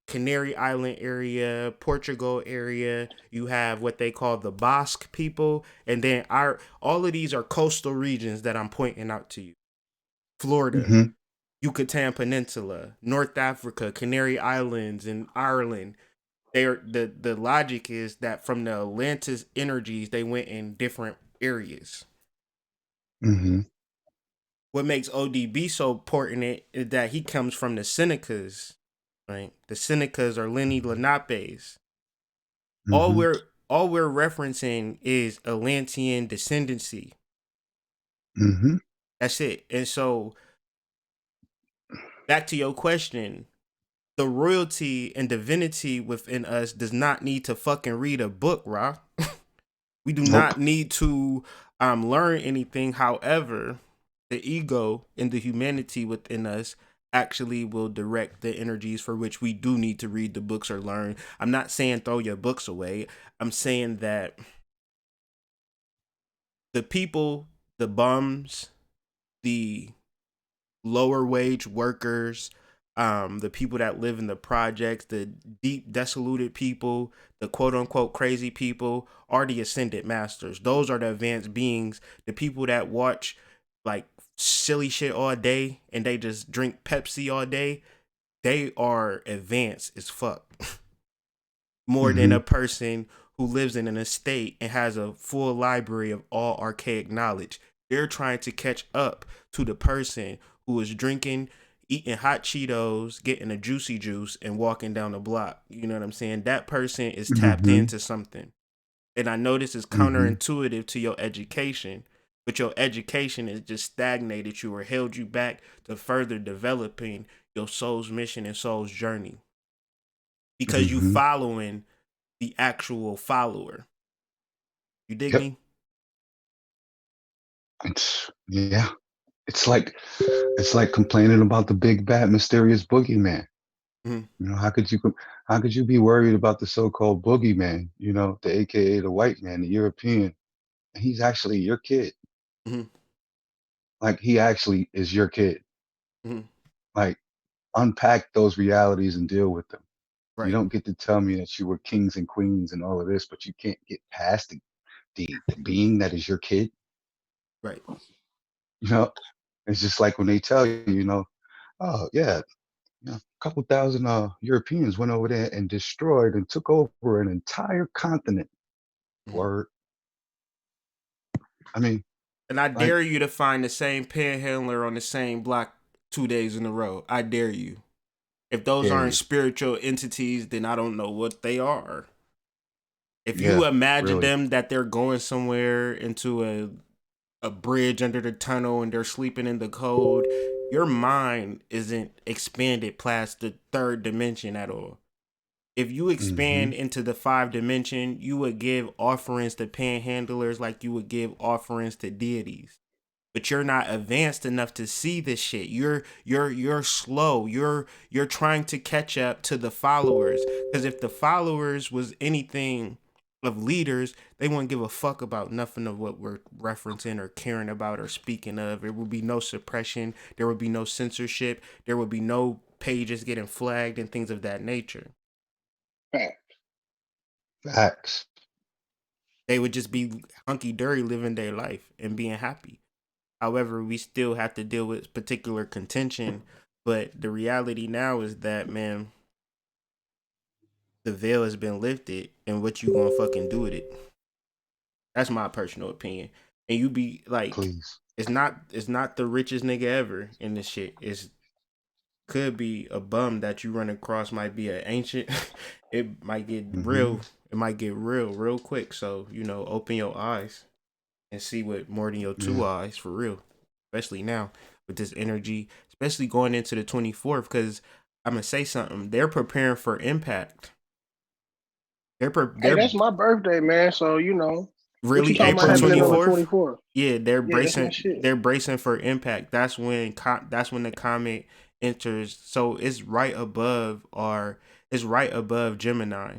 Canary Island area, Portugal area, you have what they call the Basque people, and then all of these are coastal regions that I'm pointing out to you. Florida, Mm-hmm. Yucatan Peninsula, North Africa, Canary Islands, and Ireland. The logic is that from the Atlantis energies, they went in different areas. Mm-hmm. What makes ODB so important is that he comes from the Senecas, right? The Senecas are Lenni Lenapes. All Mm-hmm. we're all we're referencing is Atlantean descendancy. Mm-hmm. That's it. And so back to your question, the royalty and divinity within us does not need to fucking read a book, Ra. We do Nope. not need to learn anything. However, the ego and the humanity within us actually will direct the energies for which we do need to read the books or learn. I'm not saying throw your books away. I'm saying that the people, the bums, the lower wage workers, the people that live in the projects, the deep desolated people, the quote unquote crazy people are the ascended masters. Those are the advanced beings, the people that watch like silly shit all day and they just drink Pepsi all day. They are advanced as fuck. More than Mm-hmm. a person who lives in an estate and has a full library of all archaic knowledge. They're trying to catch up to the person who is drinking, eating hot Cheetos, getting a juicy juice, and walking down the block. You know what I'm saying? That person is tapped Mm-hmm. into something. And I know this is Mm-hmm. counterintuitive to your education, but your education is just stagnated you or held you back to further developing your soul's mission and soul's journey. Because you Mm-hmm. following the actual follower. You dig Yep. me? Yeah. It's like complaining about the big bad mysterious boogeyman. Mm-hmm. You know, how could you be worried about the so-called boogeyman? You know, the AKA the white man, the European. He's actually your kid. Mm-hmm. Like he actually is your kid. Mm-hmm. Like unpack those realities and deal with them. You Right, don't get to tell me that you were kings and queens and all of this, but you can't get past the being that is your kid. right. You know, it's just like when they tell you, you know, oh yeah, you know, a couple thousand Europeans went over there and destroyed and took over an entire continent. Mm-hmm. Word. I mean, And I like, dare you to find the same panhandler on the same block 2 days in a row. I dare you. If those dare aren't you. spiritual entities, then I don't know what they are. If you Yeah, imagine really. them that they're going somewhere into a bridge under the tunnel and they're sleeping in the cold, your mind isn't expanded past the third dimension at all. If you Mm-hmm. expand into the 5 dimension, you would give offerings to panhandlers like you would give offerings to deities. But you're not advanced enough to see this shit. You're slow. You're trying to catch up to the followers. Because if the followers was anything of leaders, they wouldn't give a fuck about nothing of what we're referencing or caring about or speaking of. There would be no suppression. There would be no censorship. There would be no pages getting flagged and things of that nature. Fact. Facts. They would just be hunky-dory living their life and being happy. However, we still have to deal with particular contention. But the reality now is that, man, the veil has been lifted, and what you gonna fucking do with it? That's my personal opinion. And you be like, Please. it's not the richest nigga ever in this shit. It's could be a bum that you run across might be an ancient. It might get Mm-hmm. real. It might get real quick. So open your eyes and see with more than your two Yeah. eyes for real. Especially now with this energy, especially going into the 24th. Because I'm gonna say something. They're preparing for impact. Hey, They're that's my birthday, man. So what you really talking about April happening on the 24th. 24th? Yeah, they're Yeah, that's my bracing. shit. They're bracing for impact. That's when the comet enters. So it's right above Gemini.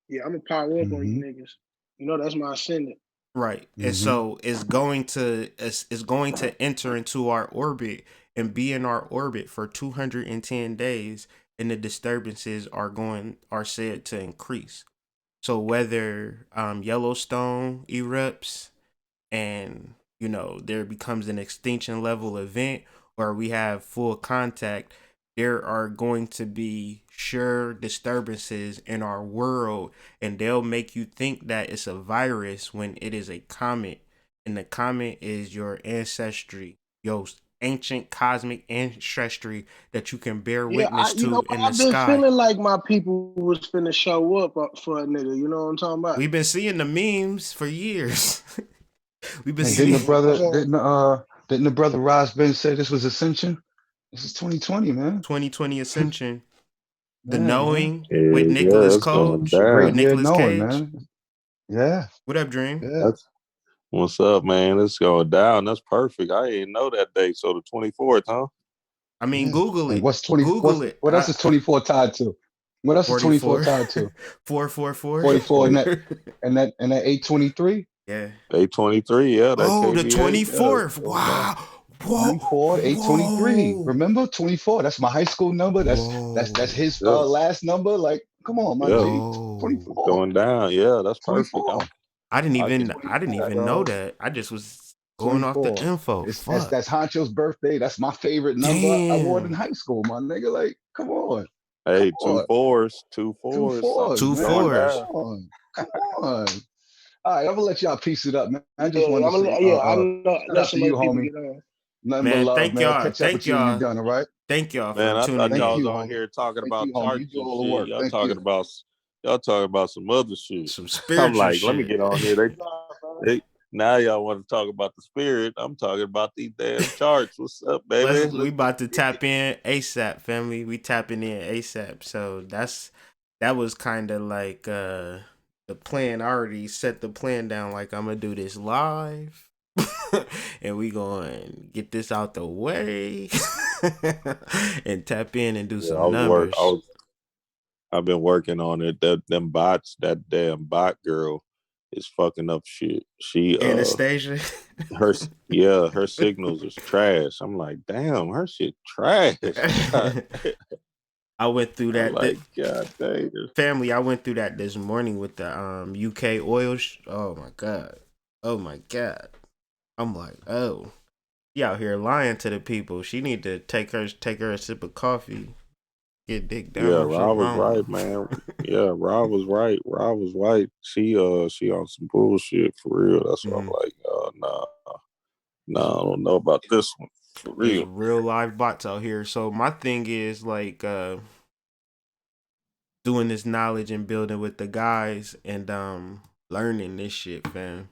Yeah, I'm gonna power up on you Mm-hmm. niggas. You know that's my ascendant. Right. And Mm-hmm. so it's going to enter into our orbit and be in our orbit for 210 days, and the disturbances are said to increase. So whether Yellowstone erupts and there becomes an extinction level event, or we have full contact, there are going to be sure disturbances in our world, and they'll make you think that it's a virus when it is a comet. And the comet is your ancestry, your ancient cosmic ancestry that you can bear Yeah, witness you know to what? in the I've been sky. feeling like my people was finna show up for a nigga. You know what I'm talking about? We've been seeing the memes for years. We've been And Yeah, didn't the seeing brother that's didn't the brother Ross Ben say this was Ascension? This is 2020, man. 2020 Ascension, The Yeah, man. Knowing with Yeah, yeah, Nicolas it's going Cage, It's a great with down. year Nicolas knowing, Cage. man. Yeah, What up, Dream? yeah. That's what's up, man. It's going down. That's perfect. I didn't know that date. So the 24th, huh? I mean, Yeah. Google And it. what's 20 Google it. what else is 24 tied to? What else is 24 44. tied to? 444. 44 Hey, and that 823? Yeah. day 23. Yeah, that Oh, the KVA. Yeah, it's 24th. going down. Wow. Whoa. 24, 823. Whoa. Remember 24? That's my high school number. That's Whoa. his Yeah, last number. Like, come on, my yeah, G. Whoa. it's 24. going down. Yeah, that's perfect. 24. I didn't I can even I dig didn't 24, that. even know bro. that. I just was going off the 24. info. That's Fuck. that's Honcho's birthday. That's my favorite number. I wore it in Damn. high school, my nigga. Like, come on. Come Hey, two on. fours, two Two fours. fours, Something's Two going man. Come fours. down. on. Come on. All right, I'm gonna let y'all piece it up, man. I just yeah. wanted to say, I know. shout Let out to some you, other people homie. get on. Nothing but Man, love, thank man. y'all. Catch up Thank with you when you're y'all. done, all right? Thank y'all for Man, I tuning thought Thank y'all in. was you, on homie. here talking Thank about you, homie. You charts do and all the shit. work. Thank you. Y'all talking about some other shit. Some I'm spiritual like, let me shit. get on here. They now y'all want to talk about the spirit. I'm talking about these damn charts. What's up, baby? We Let's about to get tap it. in ASAP, family. We tapping in ASAP. So that was kind of like the plan. I already set the plan down. Like, I'm gonna do this live, and we going get this out the way, and tap in and do Yeah, some numbers. I've been working on it. Them bots, that damn bot girl is fucking up shit. She Anastasia. her signals is trash. I'm like, damn, her shit trash. God, I went through I'm that. like, God dang. Family, I went through that this morning with the UK oil. Oh my god. Oh my god. I'm like, oh, she out here lying to the people. She need to take her a sip of coffee, get dick down Yeah, or Rob something. was I right, don't man. Yeah, Rob was right. Rob was right. She on some bullshit for real. That's why I'm know. like, nah, I don't know about this one for There's real. real live bots out here. So my thing is like doing this knowledge and building with the guys and learning this shit, fam.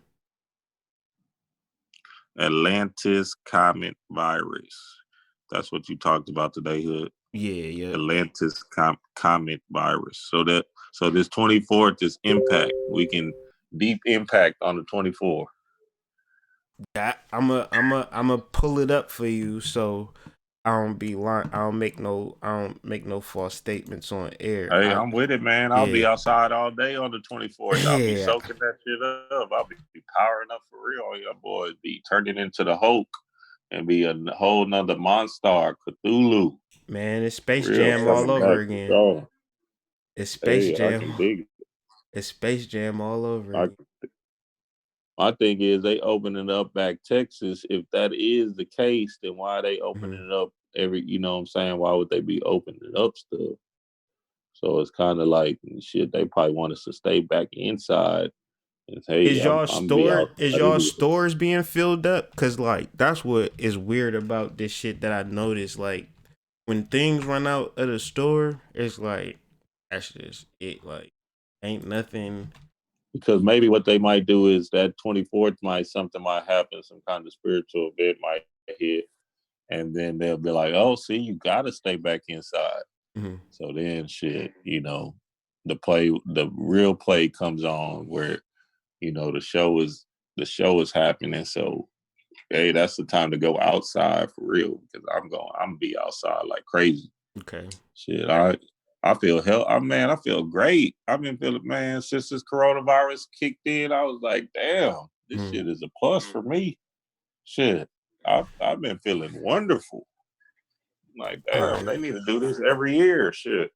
Atlantis comet virus. That's what you talked about today, Hood. Yeah. Atlantis comet virus. So this 24th is impact. We can deep impact on the 24th. That I'm a pull it up for you so I don't be lying. I don't make no false statements on air. Hey, I'm with it, man. I'll be Yeah. outside all day on the 24th. I'll be Yeah. soaking that shit up. I'll be powering up for real on your boys. Be turning into the Hulk and be a whole nother monster, Cthulhu. Man, it's Space Real Jam all coming over back for again. sure. It's Space Hey, I Jam. can dig it. It's Space Jam all over I again. can My thing is they opening up back Texas. If that is the case, then why are they opening it up every? You know what I'm saying? Why would they be opening up stuff? So it's kind of like shit. They probably want us to stay back inside. And hey, I'm be out. Is y'all stores being filled up? Cause like that's what is weird about this shit that I noticed. Like when things run out of the store, it's like that's just it. Like ain't nothing. Because maybe what they might do is that 24th something might happen, some kind of spiritual event might hit, and then they'll be like, "Oh, see, you gotta stay back inside." Mm-hmm. So then, shit, the real play comes on where the show is happening. So hey, that's the time to go outside for real because I'm gonna be outside like crazy. Okay. Shit, I feel I feel great. I've been feeling, man, since this coronavirus kicked in. I was like, damn, this shit is a plus for me. Shit, I've been feeling wonderful. Like, damn, they need to do this every year. Shit.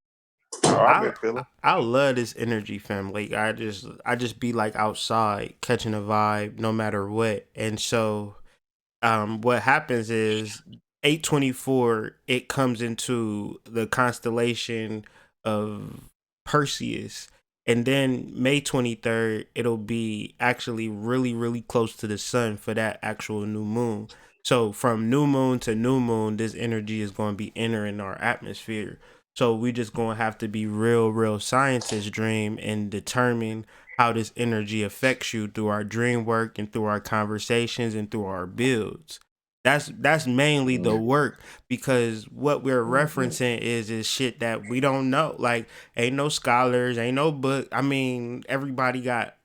I've been feeling. I love this energy, fam. Like I just be like outside catching a vibe no matter what. And so what happens is 824 it comes into the constellation of Perseus, and then May 23rd it'll be actually really really close to the sun for that actual new moon. So from new moon to new moon this energy is going to be entering our atmosphere. So we just going to have to be real scientists, dream, and determine how this energy affects you through our dream work and through our conversations and through our builds. That's mainly the work, because what we're referencing is shit that we don't know. Like ain't no scholars, ain't no book. I mean, everybody got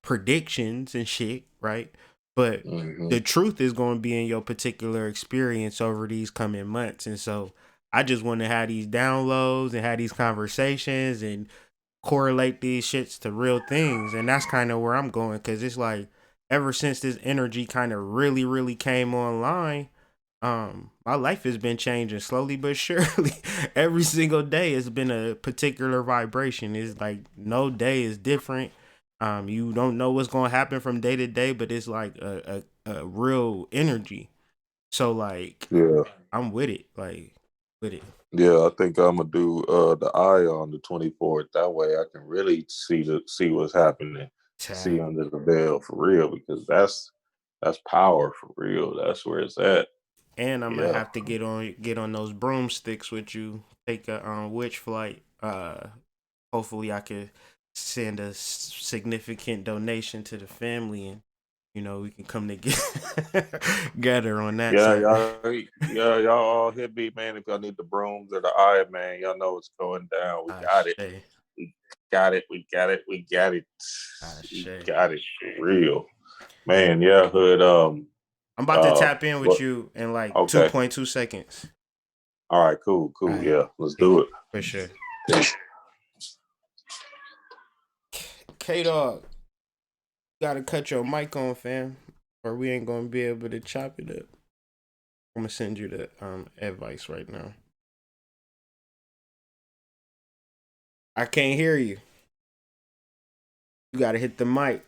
predictions and shit, right? But the truth is going to be in your particular experience over these coming months. And so I just want to have these downloads and have these conversations and correlate these shits to real things. And that's kind of where I'm going, because it's like ever since this energy kind of really came online, my life has been changing slowly but surely. Every single day has been a particular vibration. It's like no day is different. You don't know what's going to happen from day to day, but it's like a real energy. So like, Yeah, I'm with it. Like with it. yeah. I think I'm gonna do the eye on the 24th. That way, I can really see what's happening, see under the veil for real, because that's power for real. That's where it's at. And I'm gonna have to get on those broomsticks with you. Take a witch flight. Hopefully I could send a significant donation to the family, and we can come together on that. Y'all all hit me, man. If y'all need the brooms or the eye, man, y'all know what's going down. We got it. We got it. We got it. We got it. We got it for real, man. Yeah, Hood. I'm about to tap in with you in like 2.2 seconds. All right, cool. Right. Yeah, let's do it. For sure. K-Dog, gotta cut your mic on, fam, or we ain't gonna be able to chop it up. I'm gonna send you the advice right now. I can't hear you. You gotta hit the mic.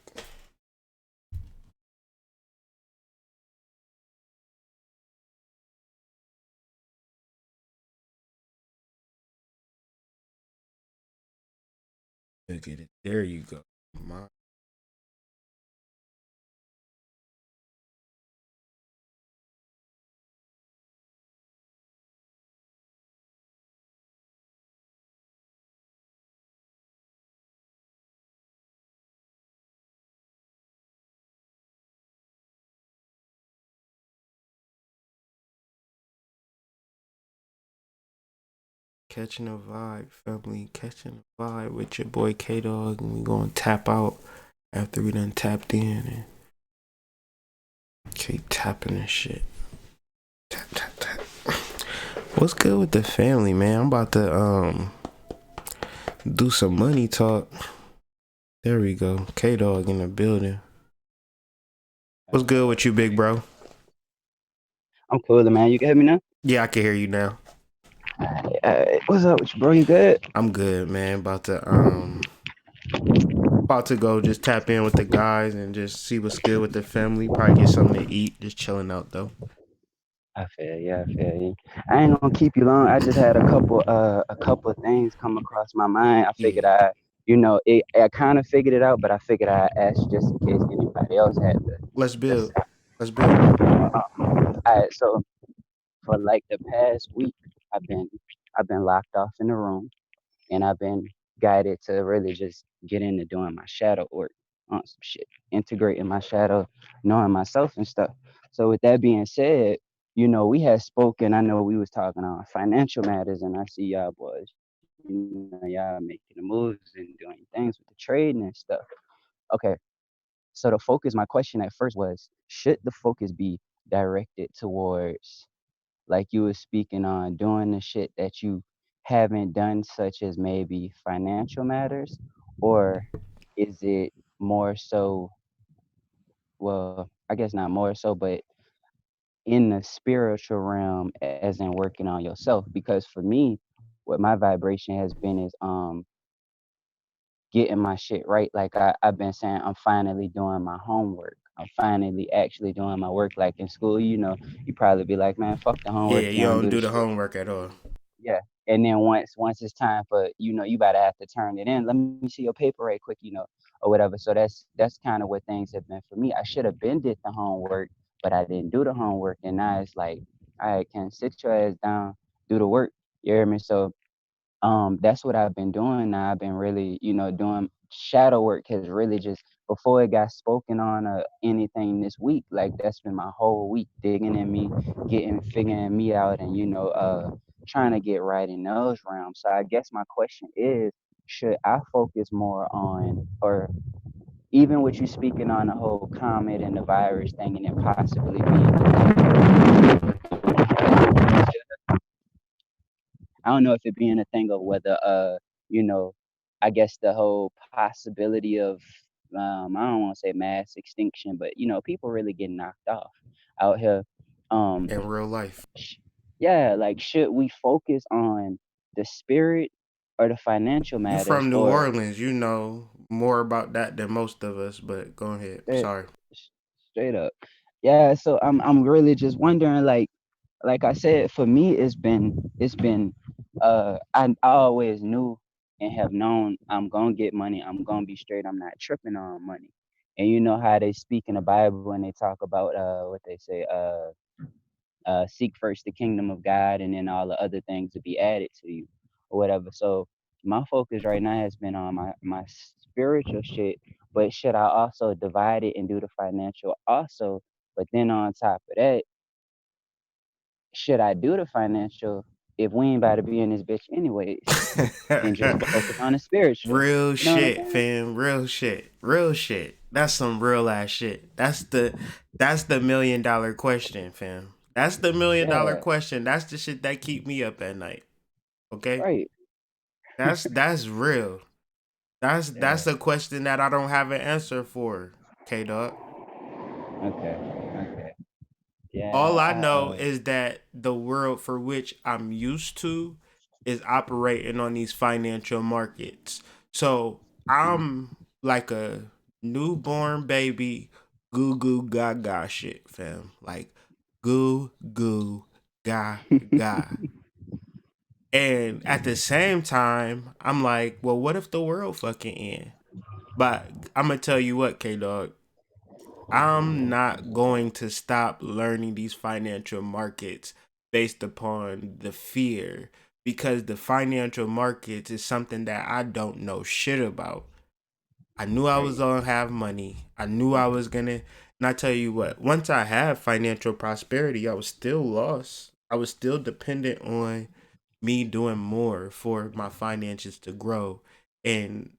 Look at it. There you go. Catching a vibe, family. Catching a vibe with your boy K-Dog, and we gonna tap out after we done tapped in and keep tapping and shit. Tap. What's good with the family, man? I'm about to do some money talk. There we go. K-Dog in the building. What's good with you, big bro? I'm cool, man. You can hear me now? Yeah, I can hear you now. What's up with you, bro? You good? I'm good, man. About to About to go just tap in with the guys and just see what's good with the family. Probably get something to eat. Just chilling out though. I feel you. I feel you. I ain't gonna keep you long. I just had a couple of things come across my mind. I figured Yeah. I kind of figured it out, but I figured I ask just in case anybody else had Let's the build. same. Let's build. All right, so for like the past week, I've been I've been locked off in the room, and I've been guided to really just get into doing my shadow work on some shit, integrating my shadow, knowing myself and stuff. So with that being said, we had spoken. I know we was talking on financial matters, and I see y'all boys, y'all making the moves and doing things with the trading and stuff. Okay, so the focus, my question at first was, should the focus be directed towards, like you were speaking on, doing the shit that you haven't done, such as maybe financial matters, or is it more so, well, I guess not more so, but in the spiritual realm, as in working on yourself? Because for me, what my vibration has been is getting my shit right. Like I've been saying, I'm finally doing my homework. I'm finally actually doing my work. Like in school, you probably be like, man, fuck the homework, Yeah, you you don't don't do the do the shit. homework at all. Yeah. And then once it's time for, you about to have to turn it in. Let me see your paper right quick, or whatever. So that's kind of what things have been for me. I should have been did the homework, but I didn't do the homework. And now it's like, all right, can sit your ass down, do the work. You hear me? So that's what I've been doing now. I've been really, doing shadow work, has really just, before it got spoken on anything this week, like that's been my whole week, digging in me, figuring me out, and trying to get right in those realms. So I guess my question is, should I focus more on, or even with you speaking on the whole comet and the virus thing, and it possibly being, I don't know if it being a thing of whether you know, I guess the whole possibility of I don't want to say mass extinction, but people really get knocked off out here. Um In real life. sh- yeah, like should we focus on the spirit or the financial You matters, from New or Orleans, you know more about that than most of us, but go ahead. straight, Sorry. straight up? Yeah, so I'm really just wondering, like I said, for me, it's been I always knew and have known I'm gonna get money, I'm gonna be straight, I'm not tripping on money. And you know how they speak in the Bible when they talk about what they say, seek first the kingdom of God, and then all the other things to be added to you, or whatever. So my focus right now has been on my spiritual shit, but should I also divide it and do the financial also? But then on top of that, should I do the financial if we ain't about to be in this bitch anyways, and just focus on the spiritual? Real You know what I'm shit, saying? fam. Real shit. Real shit. That's some real ass shit. That's the $1 million question, fam. That's the $1 million Yeah, question. That's the shit that keep me up at night. Okay? right. That's real. That's Yeah. a question that I don't have an answer for, K Dog. Okay. Okay. All Yeah. I know is that the world for which I'm used to is operating on these financial markets. So I'm like a newborn baby, goo goo gaga shit, fam. Like goo goo gaga. And at the same time, I'm like, well, what if the world fucking end? But I'm gonna tell you what, K Dog. I'm not going to stop learning these financial markets based upon the fear, because the financial markets is something that I don't know shit about. I knew I was Right. gonna have money. I knew I was gonna, and I tell you what, once I had financial prosperity, I was still lost. I was still dependent on me doing more for my finances to grow. And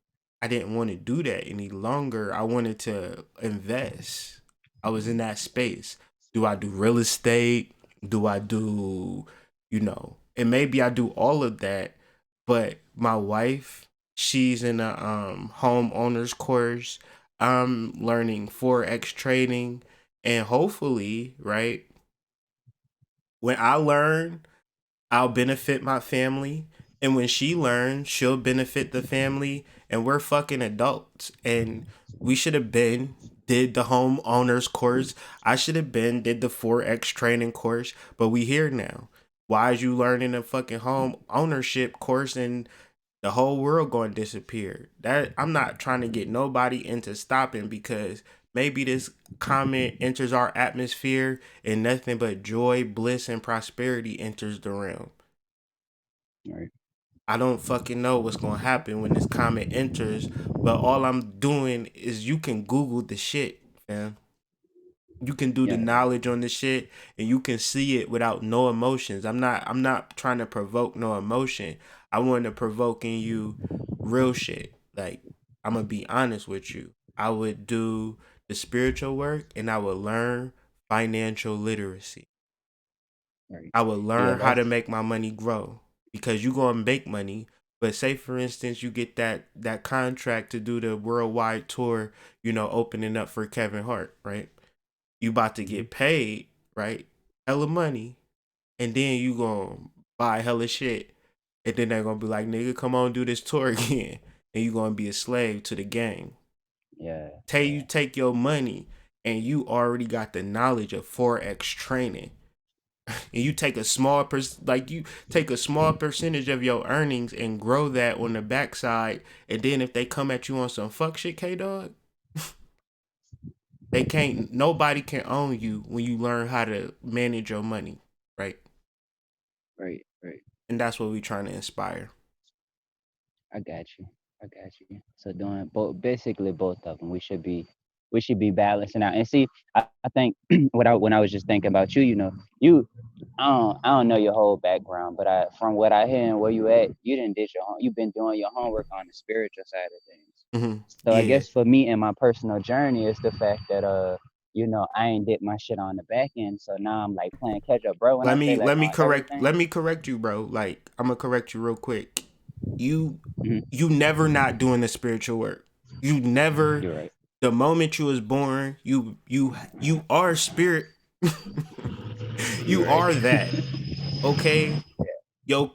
I didn't want to do that any longer. I wanted to invest. I was in that space. Do I do real estate? Do I do, and maybe I do all of that, but my wife, she's in a home owners course. I'm learning forex trading, and hopefully, right, when I learn, I'll benefit my family. And when she learns, she'll benefit the family. and we're fucking adults, and we should have been did the homeowners course. I should have been did the Forex training course, but we here now. Why is you learning a fucking home ownership course and the whole world going to disappear? That I'm not trying to get nobody into stopping, because maybe this comet enters our atmosphere and nothing but joy, bliss, and prosperity enters the realm. Right. I don't fucking know what's going to happen when this comet enters, but all I'm doing is you can Google the shit, fam. You can do the Yeah. knowledge on the shit and you can see it without no emotions. I'm not trying to provoke no emotion. I want to provoke in you real shit. Like, I'm gonna be honest with you. I would do the spiritual work and I would learn financial literacy. Right. I would Yeah. learn how to make my money grow, because you gonna make money. But say for instance you get that contract to do the worldwide tour, opening up for Kevin Hart, right? You about to get paid, right? Hella money. And then you gonna buy hella shit. And then they're gonna be like, nigga, come on, do this tour again. And you gonna be a slave to the game. Yeah. You take your money and you already got the knowledge of Forex training. And you take a small percentage of your earnings and grow that on the backside. And then if they come at you on some fuck shit, K-Dog, nobody can own you when you learn how to manage your money, right? Right. Right. And that's what we're trying to inspire. I got you. I got you. So doing both, basically both of them, we should be balancing out. And see, I think when I was just thinking about you, I don't know your whole background, but from what I hear and where you at, you've been doing your homework on the spiritual side of things. Mm-hmm. So I Yeah. guess for me and my personal journey is the fact that I ain't did my shit on the back end, so now I'm like playing catch up, bro. When I say like Let me on correct everything, let me correct you, bro. Like, I'm gonna correct you real quick. You Mhm. you never not doing the spiritual work. You never. You're right. The moment you was born, you are spirit. You You're right. are that. Okay? Your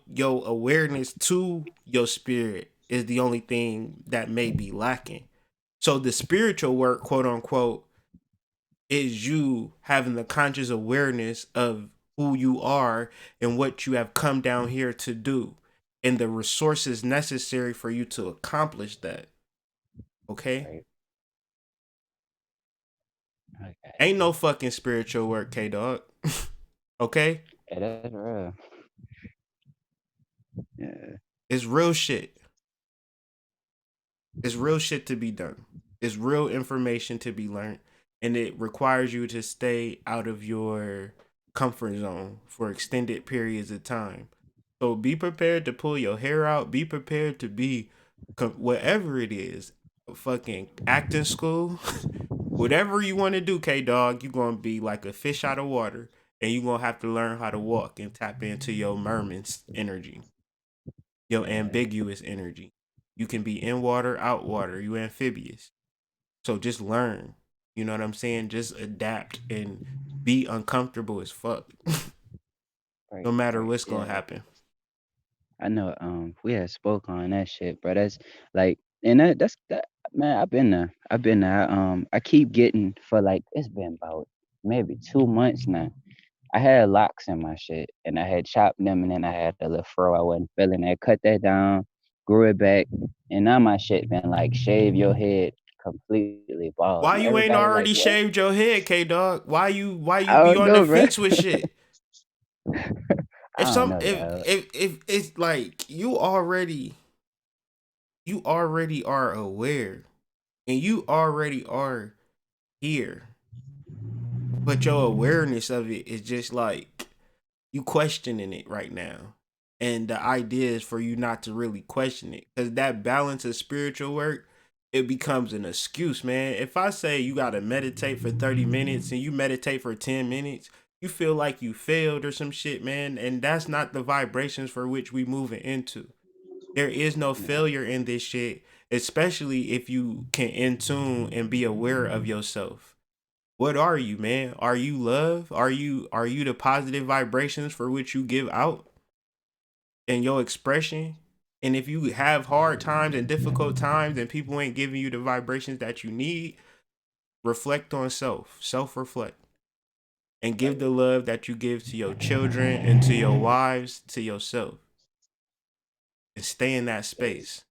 awareness to your spirit is the only thing that may be lacking. So the spiritual work, quote unquote, is you having the conscious awareness of who you are and what you have come down here to do and the resources necessary for you to accomplish that. Okay? Right. Okay. Ain't no fucking spiritual work, K-Dog. Okay? Yeah, that's real. Yeah. It's real shit. It's real shit to be done. It's real information to be learned. And it requires you to stay out of your comfort zone for extended periods of time. So be prepared to pull your hair out. Be prepared to be whatever it is. Fucking acting school. Whatever you want to do, K-Dog, you're going to be like a fish out of water. And you're going to have to learn how to walk and tap into your merman's energy. Your ambiguous energy. You can be in water, out water. You amphibious. So just learn. You know what I'm saying? Just adapt and be uncomfortable as fuck. Right. No matter Right. what's Yeah. gonna happen. I know. We had spoke on that shit, bro. That's like, and that's that. Man, I've been there. I've been there. I keep getting for like it's been about maybe 2 months now. I had locks in my shit, and I had chopped them, and then I had a little fro. I wasn't feeling that. Cut that down, grew it back, and now my shit been like shave your head completely bald. Why And you ain't everybody like, already what? shaved your head, K-Dog? Why you I be don't on the know, bro. fence with shit? I don't know, dog. If it's like you already are aware and you already are here, but your awareness of it is just like you questioning it right now. And the idea is for you not to really question it, because that balance of spiritual work, it becomes an excuse, man. If I say you got to meditate for 30 minutes and you meditate for 10 minutes, you feel like you failed or some shit, man. And that's not the vibrations for which we moving into. There is no Yeah, failure in this shit, especially if you can in tune and be aware of yourself. What are you, man? Are you love? Are you the positive vibrations for which you give out and your expression? And if you have hard times and difficult times and people ain't giving you the vibrations that you need, reflect on self reflect, and give the love that you give to your children and to your wives, to yourself, and stay in that space.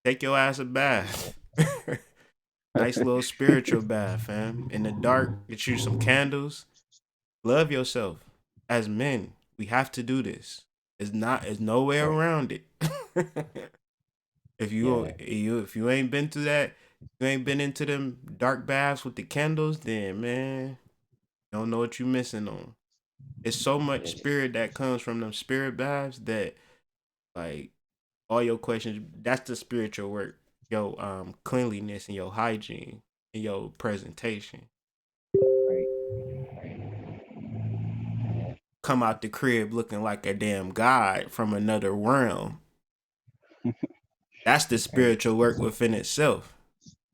Take your ass a bath. Nice little spiritual bath, fam. In the dark, get you some candles. Love yourself. As men, we have to do this. There's no way around it. If you ain't been through that, you ain't been into them dark baths with the candles, then man, you don't know what you missing on. It's so much spirit that comes from them spirit baths that like all your questions, that's the spiritual work. Your cleanliness and your hygiene and your presentation. Come out the crib looking like a damn god from another realm. That's the spiritual work within itself.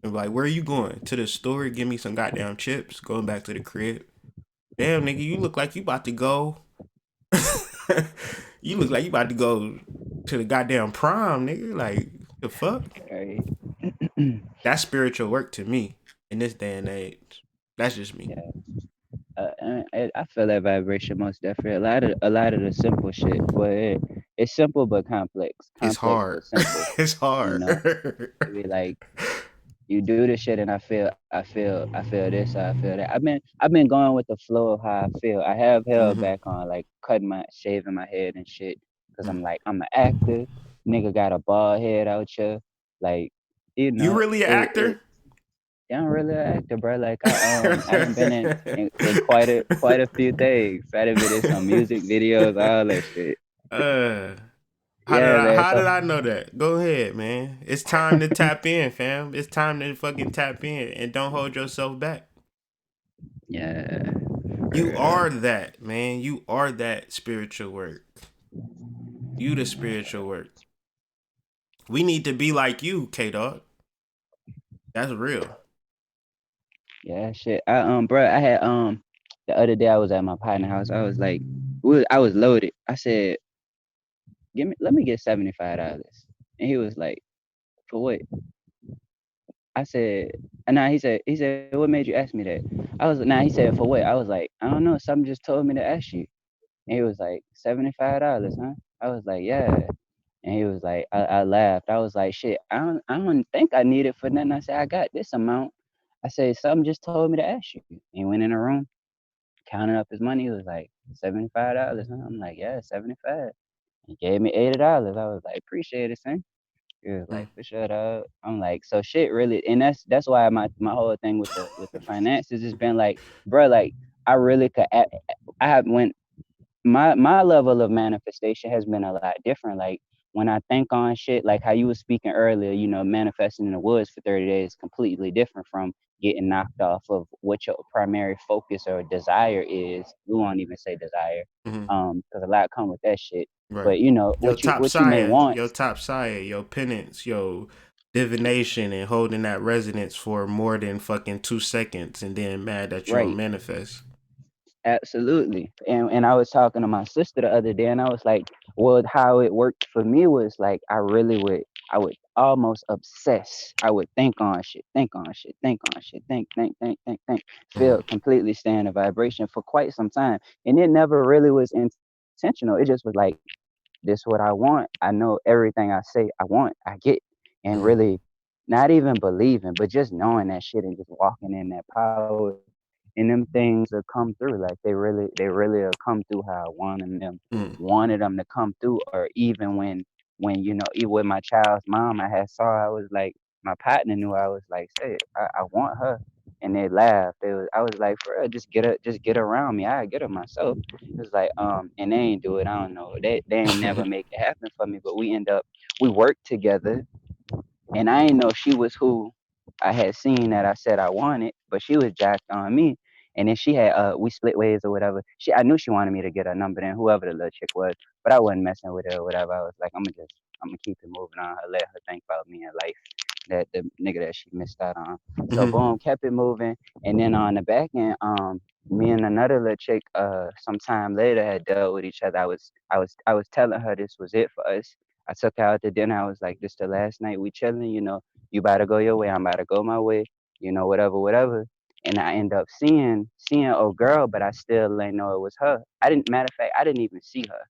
And like, where are you going? To the store, give me some goddamn chips. Going back to the crib. Damn, nigga, you look like you about to go. You look like you about to go to the goddamn prom, nigga. Like, the fuck? That's spiritual work to me in this day and age. That's just me. I feel that vibration most definitely. A lot of the simple shit, but it's simple but complex. It's Complex hard. but simple. It's hard. It be like you do this shit, and I feel this, I feel that. I've been going with the flow of how I feel. I have held back on like shaving my head and shit, because I'm like I'm an actor. Nigga got a bald head out here, like You really an actor? Yeah, I'm really an actor, bro. Like I done been in quite a few things. I done been in some music videos, all that shit. Yeah, man. How did So I know that? Go ahead, man. It's time to tap in, fam. It's time to fucking tap in and don't hold yourself back. yeah, You are that, man. You are that spiritual work. You the spiritual work. We need to be like you, K Dog. That's real. yeah, shit. Bro, I had the other day I was at my partner house. I was like, I was loaded. I said, let me get $75, and he was like, for what? I said, and now he said, what made you ask me that? I was now he said, for what? I was like, I don't know. Something just told me to ask you. And he was like, $75, huh? I was like, yeah. And he was like, I laughed. I was like, shit, I don't think I need it for nothing. I said, I got this amount. I said, something just told me to ask you. And he went in the room, counted up his money. He was like, $75, huh? I'm like, yeah, 75. He gave me $80. I was like, appreciate it, son. He was like, for sure, dog. I'm like, so shit really, and that's why my whole thing with the finances has been like, bro, like I really could. I have went my level of manifestation has been a lot different. Like when I think on shit, like how you was speaking earlier, manifesting in the woods for 30 days is completely different from getting knocked off of what your primary focus or desire is. We won't even say desire, because a lot come with that shit. Right. But Your top what you may sire, want. your penance, your divination, and holding that resonance for more than fucking 2 seconds, and then mad that you don't Right. manifest. Absolutely. And I was talking to my sister the other day, and I was like, well, how it worked for me was like I would almost obsess. I would think on shit, think on shit, think on shit, think, feel completely stay in a vibration for quite some time. And it never really was intentional. It just was like, this what I want. I know everything I say I want, I get. And really not even believing, but just knowing that shit and just walking in that power, and them things will come through. Like they really will come through how I wanted them to come through. Or even when even with my child's mom, I was like, my partner knew. I was like, say I want her. And they laughed. I was like, for real, just get around me. I get her myself. It was like, and they ain't do it. I don't know. They ain't never make it happen for me. But we worked together, and I didn't know she was who I had seen that I said I wanted, but she was jacked on me. And then she had we split ways or whatever. I knew she wanted me to get her number, then whoever the little chick was, but I wasn't messing with her or whatever. I was like, I'm gonna keep it moving on her, let her think about me in life. That the nigga that she missed out on. So boom, kept it moving. And then on the back end, me and another little chick, sometime later had dealt with each other. I was telling her this was it for us. I took her out to dinner. I was like, this the last night we chilling, you about to go your way, I'm about to go my way, whatever, whatever. And I end up seeing old girl, but I still ain't know it was her. Matter of fact, I didn't even see her.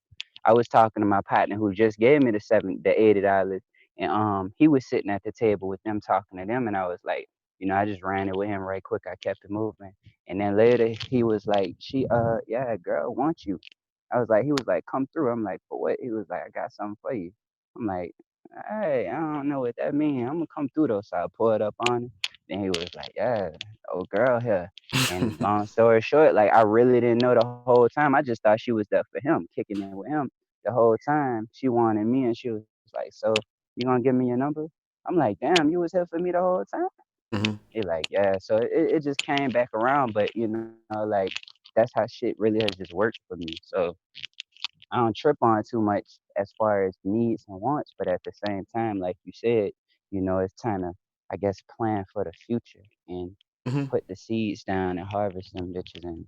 I was talking to my partner who just gave me the $80, and he was sitting at the table with them talking to them, and I was like, I just ran it with him right quick. I kept it moving. And then later he was like, yeah, girl, want you. He was like, come through. I'm like, for what? He was like, I got something for you. I'm like, hey, I don't know what that means. I'm gonna come through though. So I pulled up on him. Then he was like, yeah, old girl here. And long story short, like I really didn't know the whole time. I just thought she was there for him, kicking it with him the whole time. She wanted me, and she was like, so you gonna give me your number? I'm like, damn, you was here for me the whole time. Hmm. He like, yeah. So it just came back around, but like that's how shit really has just worked for me. So I don't trip on too much as far as needs and wants, but at the same time, like you said, it's time to, I guess, plan for the future and Hmm. put the seeds down and harvest them bitches and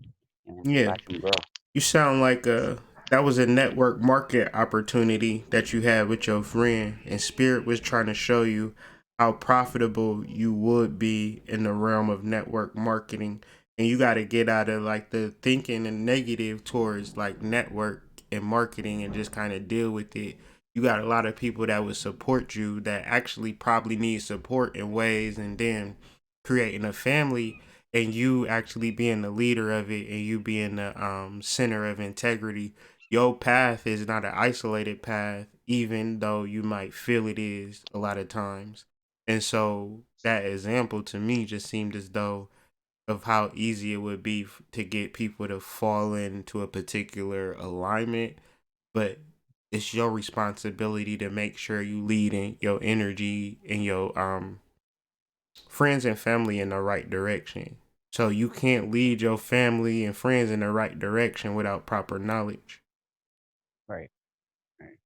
Yeah. watch them grow. You sound like that was a network market opportunity that you had with your friend, and Spirit was trying to show you how profitable you would be in the realm of network marketing. And you got to get out of like the thinking and negative towards like network and marketing and just kind of deal with it. You got a lot of people that would support you that actually probably need support in ways, and then creating a family and you actually being the leader of it and you being the center of integrity. Your path is not an isolated path, even though you might feel it is a lot of times. And so that example to me just seemed as though of how easy it would be to get people to fall into a particular alignment, but it's your responsibility to make sure you leading your energy and your friends and family in the right direction. So you can't lead your family and friends in the right direction without proper knowledge. Right. Right.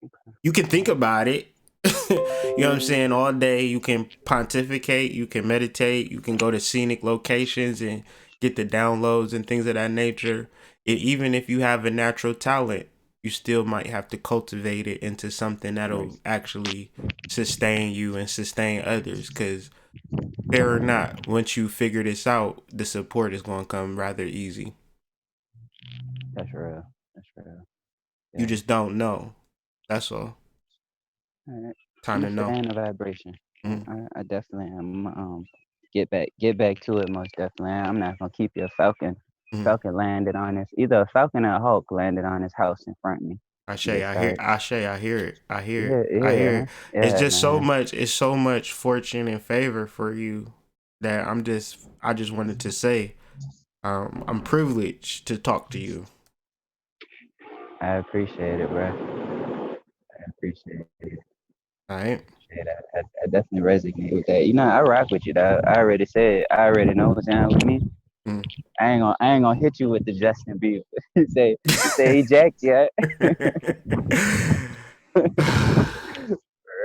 Okay. You can think Well, about it. You know what I'm saying? All day you can pontificate, you can meditate, you can go to scenic locations and get the downloads and things of that nature. Even if you have a natural talent, you still might have to cultivate it into something right. that'll actually sustain you and sustain others. Because fair or not, once you figure this out, the support is going to come rather easy. That's real. That's real. You Yeah. just don't know. That's all. All right. Time I'm to gonna stay know. in the vibration. Mm. I definitely am. Get back to it most definitely. I'm not gonna keep you a falcon. Mm. Falcon landed on his either a falcon or a hawk landed on his house in front of me. Ashe, Just I hear started. Ashe, I hear it. I hear it. Yeah, I hear yeah, it. It's yeah, just so man. much, it's so much fortune and favor for you that I just wanted to say, I'm privileged to talk to you. I appreciate it, bro. I appreciate it. All right. Appreciate it. I definitely resonate with that. I rock with you, dog. I already said. I already know what's down with me. Mm. I ain't gonna hit you with the Justin Bieber. he say he jacked yet.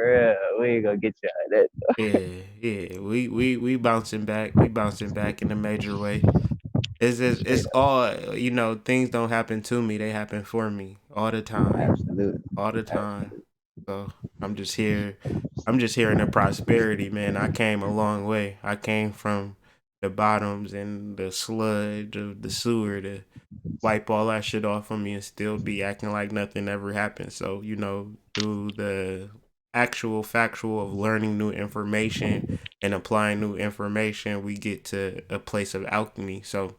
Real, we ain't gonna get you out of that. Yeah, yeah. We bouncing back. We bouncing back in a major way. Straight It's up. all, things don't happen to me, they happen for me all the time. Absolutely. All the time. Absolutely. So I'm just here. I'm just here in the prosperity, man. I came a long way. I came from the bottoms and the sludge of the sewer to wipe all that shit off of me and still be acting like nothing ever happened. So, through the actual factual of learning new information and applying new information, we get to a place of alchemy. So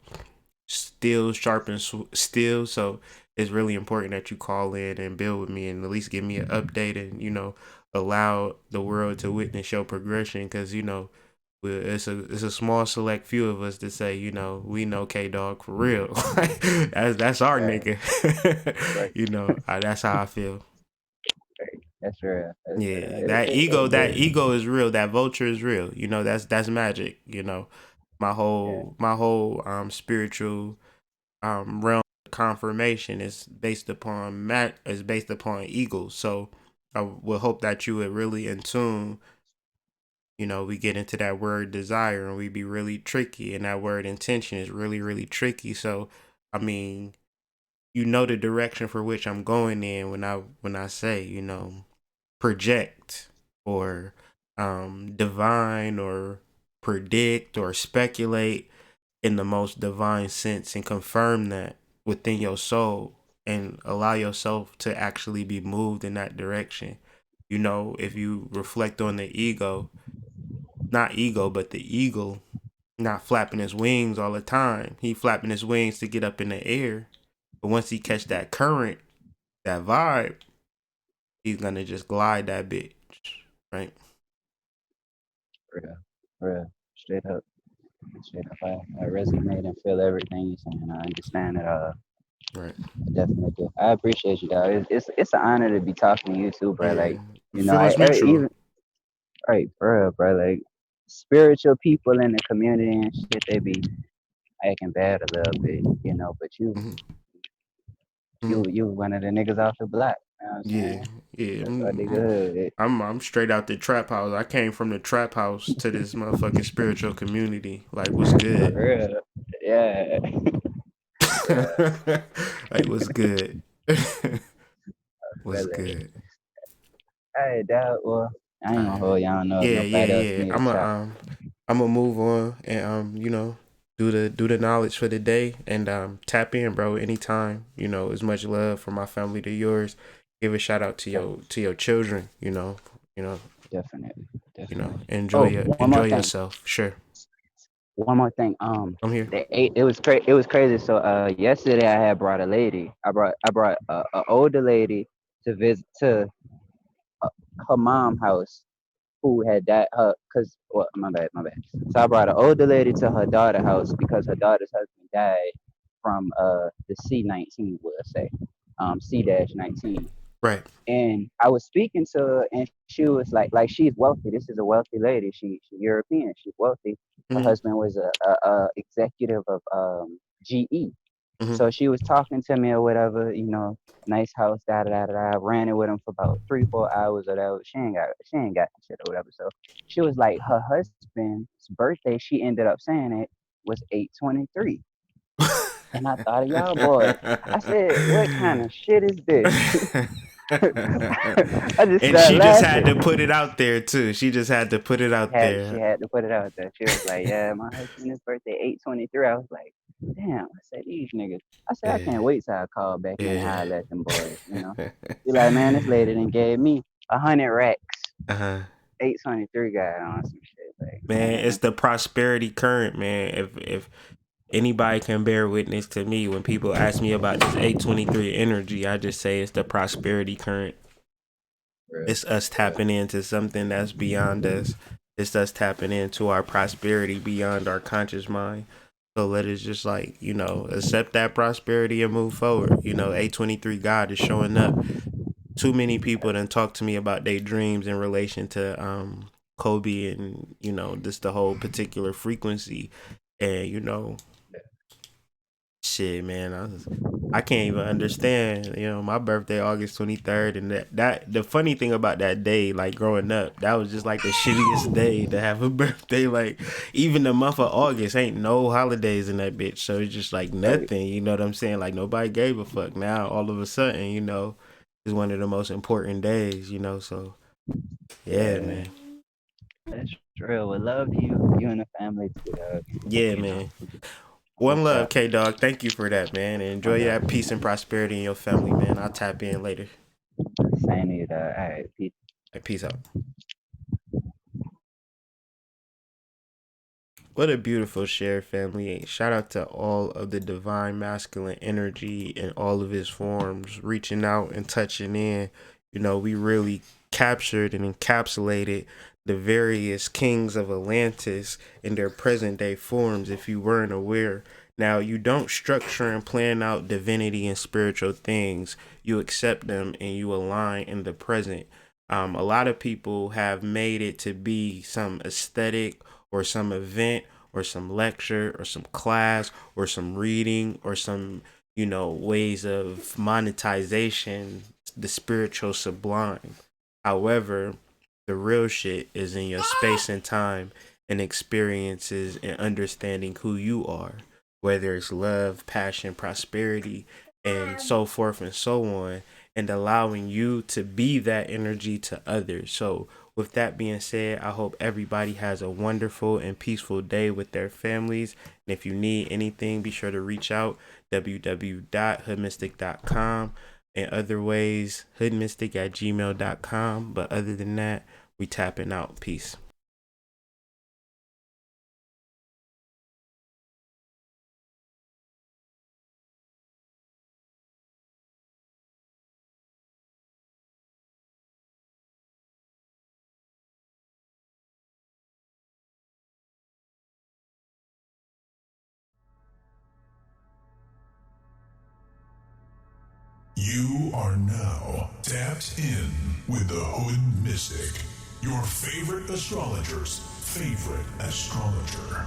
still sharpens steel. So it's really important that you call in and build with me and at least give me an update and allow the world to witness your progression, because it's a small select few of us to say, we know K Dog for real. That's our Right. nigga. Right. That's how I feel. Right. That's real. That's real. Yeah, that It, ego is real. That vulture is real. That's magic. My yeah. whole spiritual realm of confirmation is based upon ego. So I would hope that you would really in tune we get into that word desire and we be really tricky, and that word intention is really, really tricky. So, I mean, the direction for which I'm going in when I say, project or divine or predict or speculate in the most divine sense and confirm that within your soul and allow yourself to actually be moved in that direction. If you reflect on the ego, not ego, but the eagle, not flapping his wings all the time. He flapping his wings to get up in the air. But once he catch that current, that vibe, he's gonna just glide that bitch, right? Real, real, straight up, straight up. I resonate and feel everything you're saying. I understand it. Right. I definitely do. I appreciate you, dog. It's an honor to be talking to you too, bro. Yeah. Like, The feeling's I mutual. even right, bro, Like, spiritual people in the community and shit, they be acting bad a little bit, But Mm-hmm. Mm-hmm. you one of the niggas off the block. You know what I'm Yeah, saying? yeah. That's our nigga hood. I'm straight out the trap house. I came from the trap house to this motherfucking spiritual community. Like, what's For good? real. Yeah. Yeah. Like, what's good? What's Feel it. good? Hey, dog. Well, I ain't gonna Alright. hold you. I don't know if Yeah, yeah, nobody else yeah. need a shot. I'm gonna move on and do the knowledge for the day and tap in, bro. Anytime. As much love from my family to yours. Give a shout out to your children. Definitely. Definitely. Enjoy Oh, one enjoy more thing. yourself. Sure, One more thing. I'm here. It was crazy. It was crazy. So yesterday I had brought a lady. I brought a older lady to visit to uh, her mom house who had died. My bad. So I brought an older lady to her daughter house because her daughter's husband died from the C-19, we'll say, C-19. Right. And I was speaking to her, and she was like she's wealthy. This is a wealthy lady. She's European. She's wealthy. Her Mm-hmm. husband was a executive of GE. Mm-hmm. So she was talking to me or whatever, nice house, da da da da. I ran it with him for about 3-4 hours or whatever. She ain't got the shit or whatever. So she was like, her husband's birthday. She ended up saying it was 8/23, and I thought of y'all boys. I said, what kind of shit is this? I just And started she just had laughing. to put it out there too. She just had to put it out She there. had to put it out there. She was like, "Yeah, my husband's birthday 8/23." I was like, "Damn!" I said, "These niggas." I said, "I Yeah. can't wait till I call back in and Yeah. holler at them boys." Be like, "Man, this lady done gave me 100 racks." Uh-huh. 8/23 guy on some shit. Like, Man, it's man, the prosperity current, man. If anybody can bear witness to me when people ask me about this 823 energy, I just say it's the prosperity current. real, It's us tapping into something that's beyond us. It's us tapping into our prosperity beyond our conscious mind. So let us just accept that prosperity and move forward. 823 God is showing up. Too many people done talk to me about their dreams in relation to Kobe and just the whole particular frequency. And shit, man, I can't even understand. My birthday August 23rd, and that the funny thing about that day, like growing up, that was just like the shittiest day to have a birthday. Like even the month of August ain't no holidays in that bitch, so it's just like right? nothing. You know what I'm saying? Like nobody gave a fuck. Now all of a sudden, is one of the most important days. So yeah, Yeah, man. that's real. With love to you and the family too, dog. Yeah, You know, man. no One love, cap. K Dog. Thank you for that, man. And One enjoy love. that peace and prosperity in your family, man. I'll tap in later. Same to you, dog. All right, peace. Like, peace out. What a beautiful share, family. Shout out to all of the divine masculine energy in all of its forms, reaching out and touching in. We really captured and encapsulated the various kings of Atlantis in their present day forms, if you weren't aware. Now, you don't structure and plan out divinity and spiritual things. You accept them and you align in the present. A lot of people have made it to be some aesthetic or some event or some lecture or some class or some reading or some ways of monetization, the spiritual sublime. However, The real shit is in your space and time and experiences and understanding who you are, whether it's love, passion, prosperity, and so forth and so on, and allowing you to be that energy to others. So, with that being said, I hope everybody has a wonderful and peaceful day with their families. And if you need anything, be sure to reach out www.hoodmystic.com and other ways, hoodmystic@gmail.com. But other than that, we tapping out. Peace. You are now tapped in with the Hood Mystic, your favorite astrologer's favorite astrologer.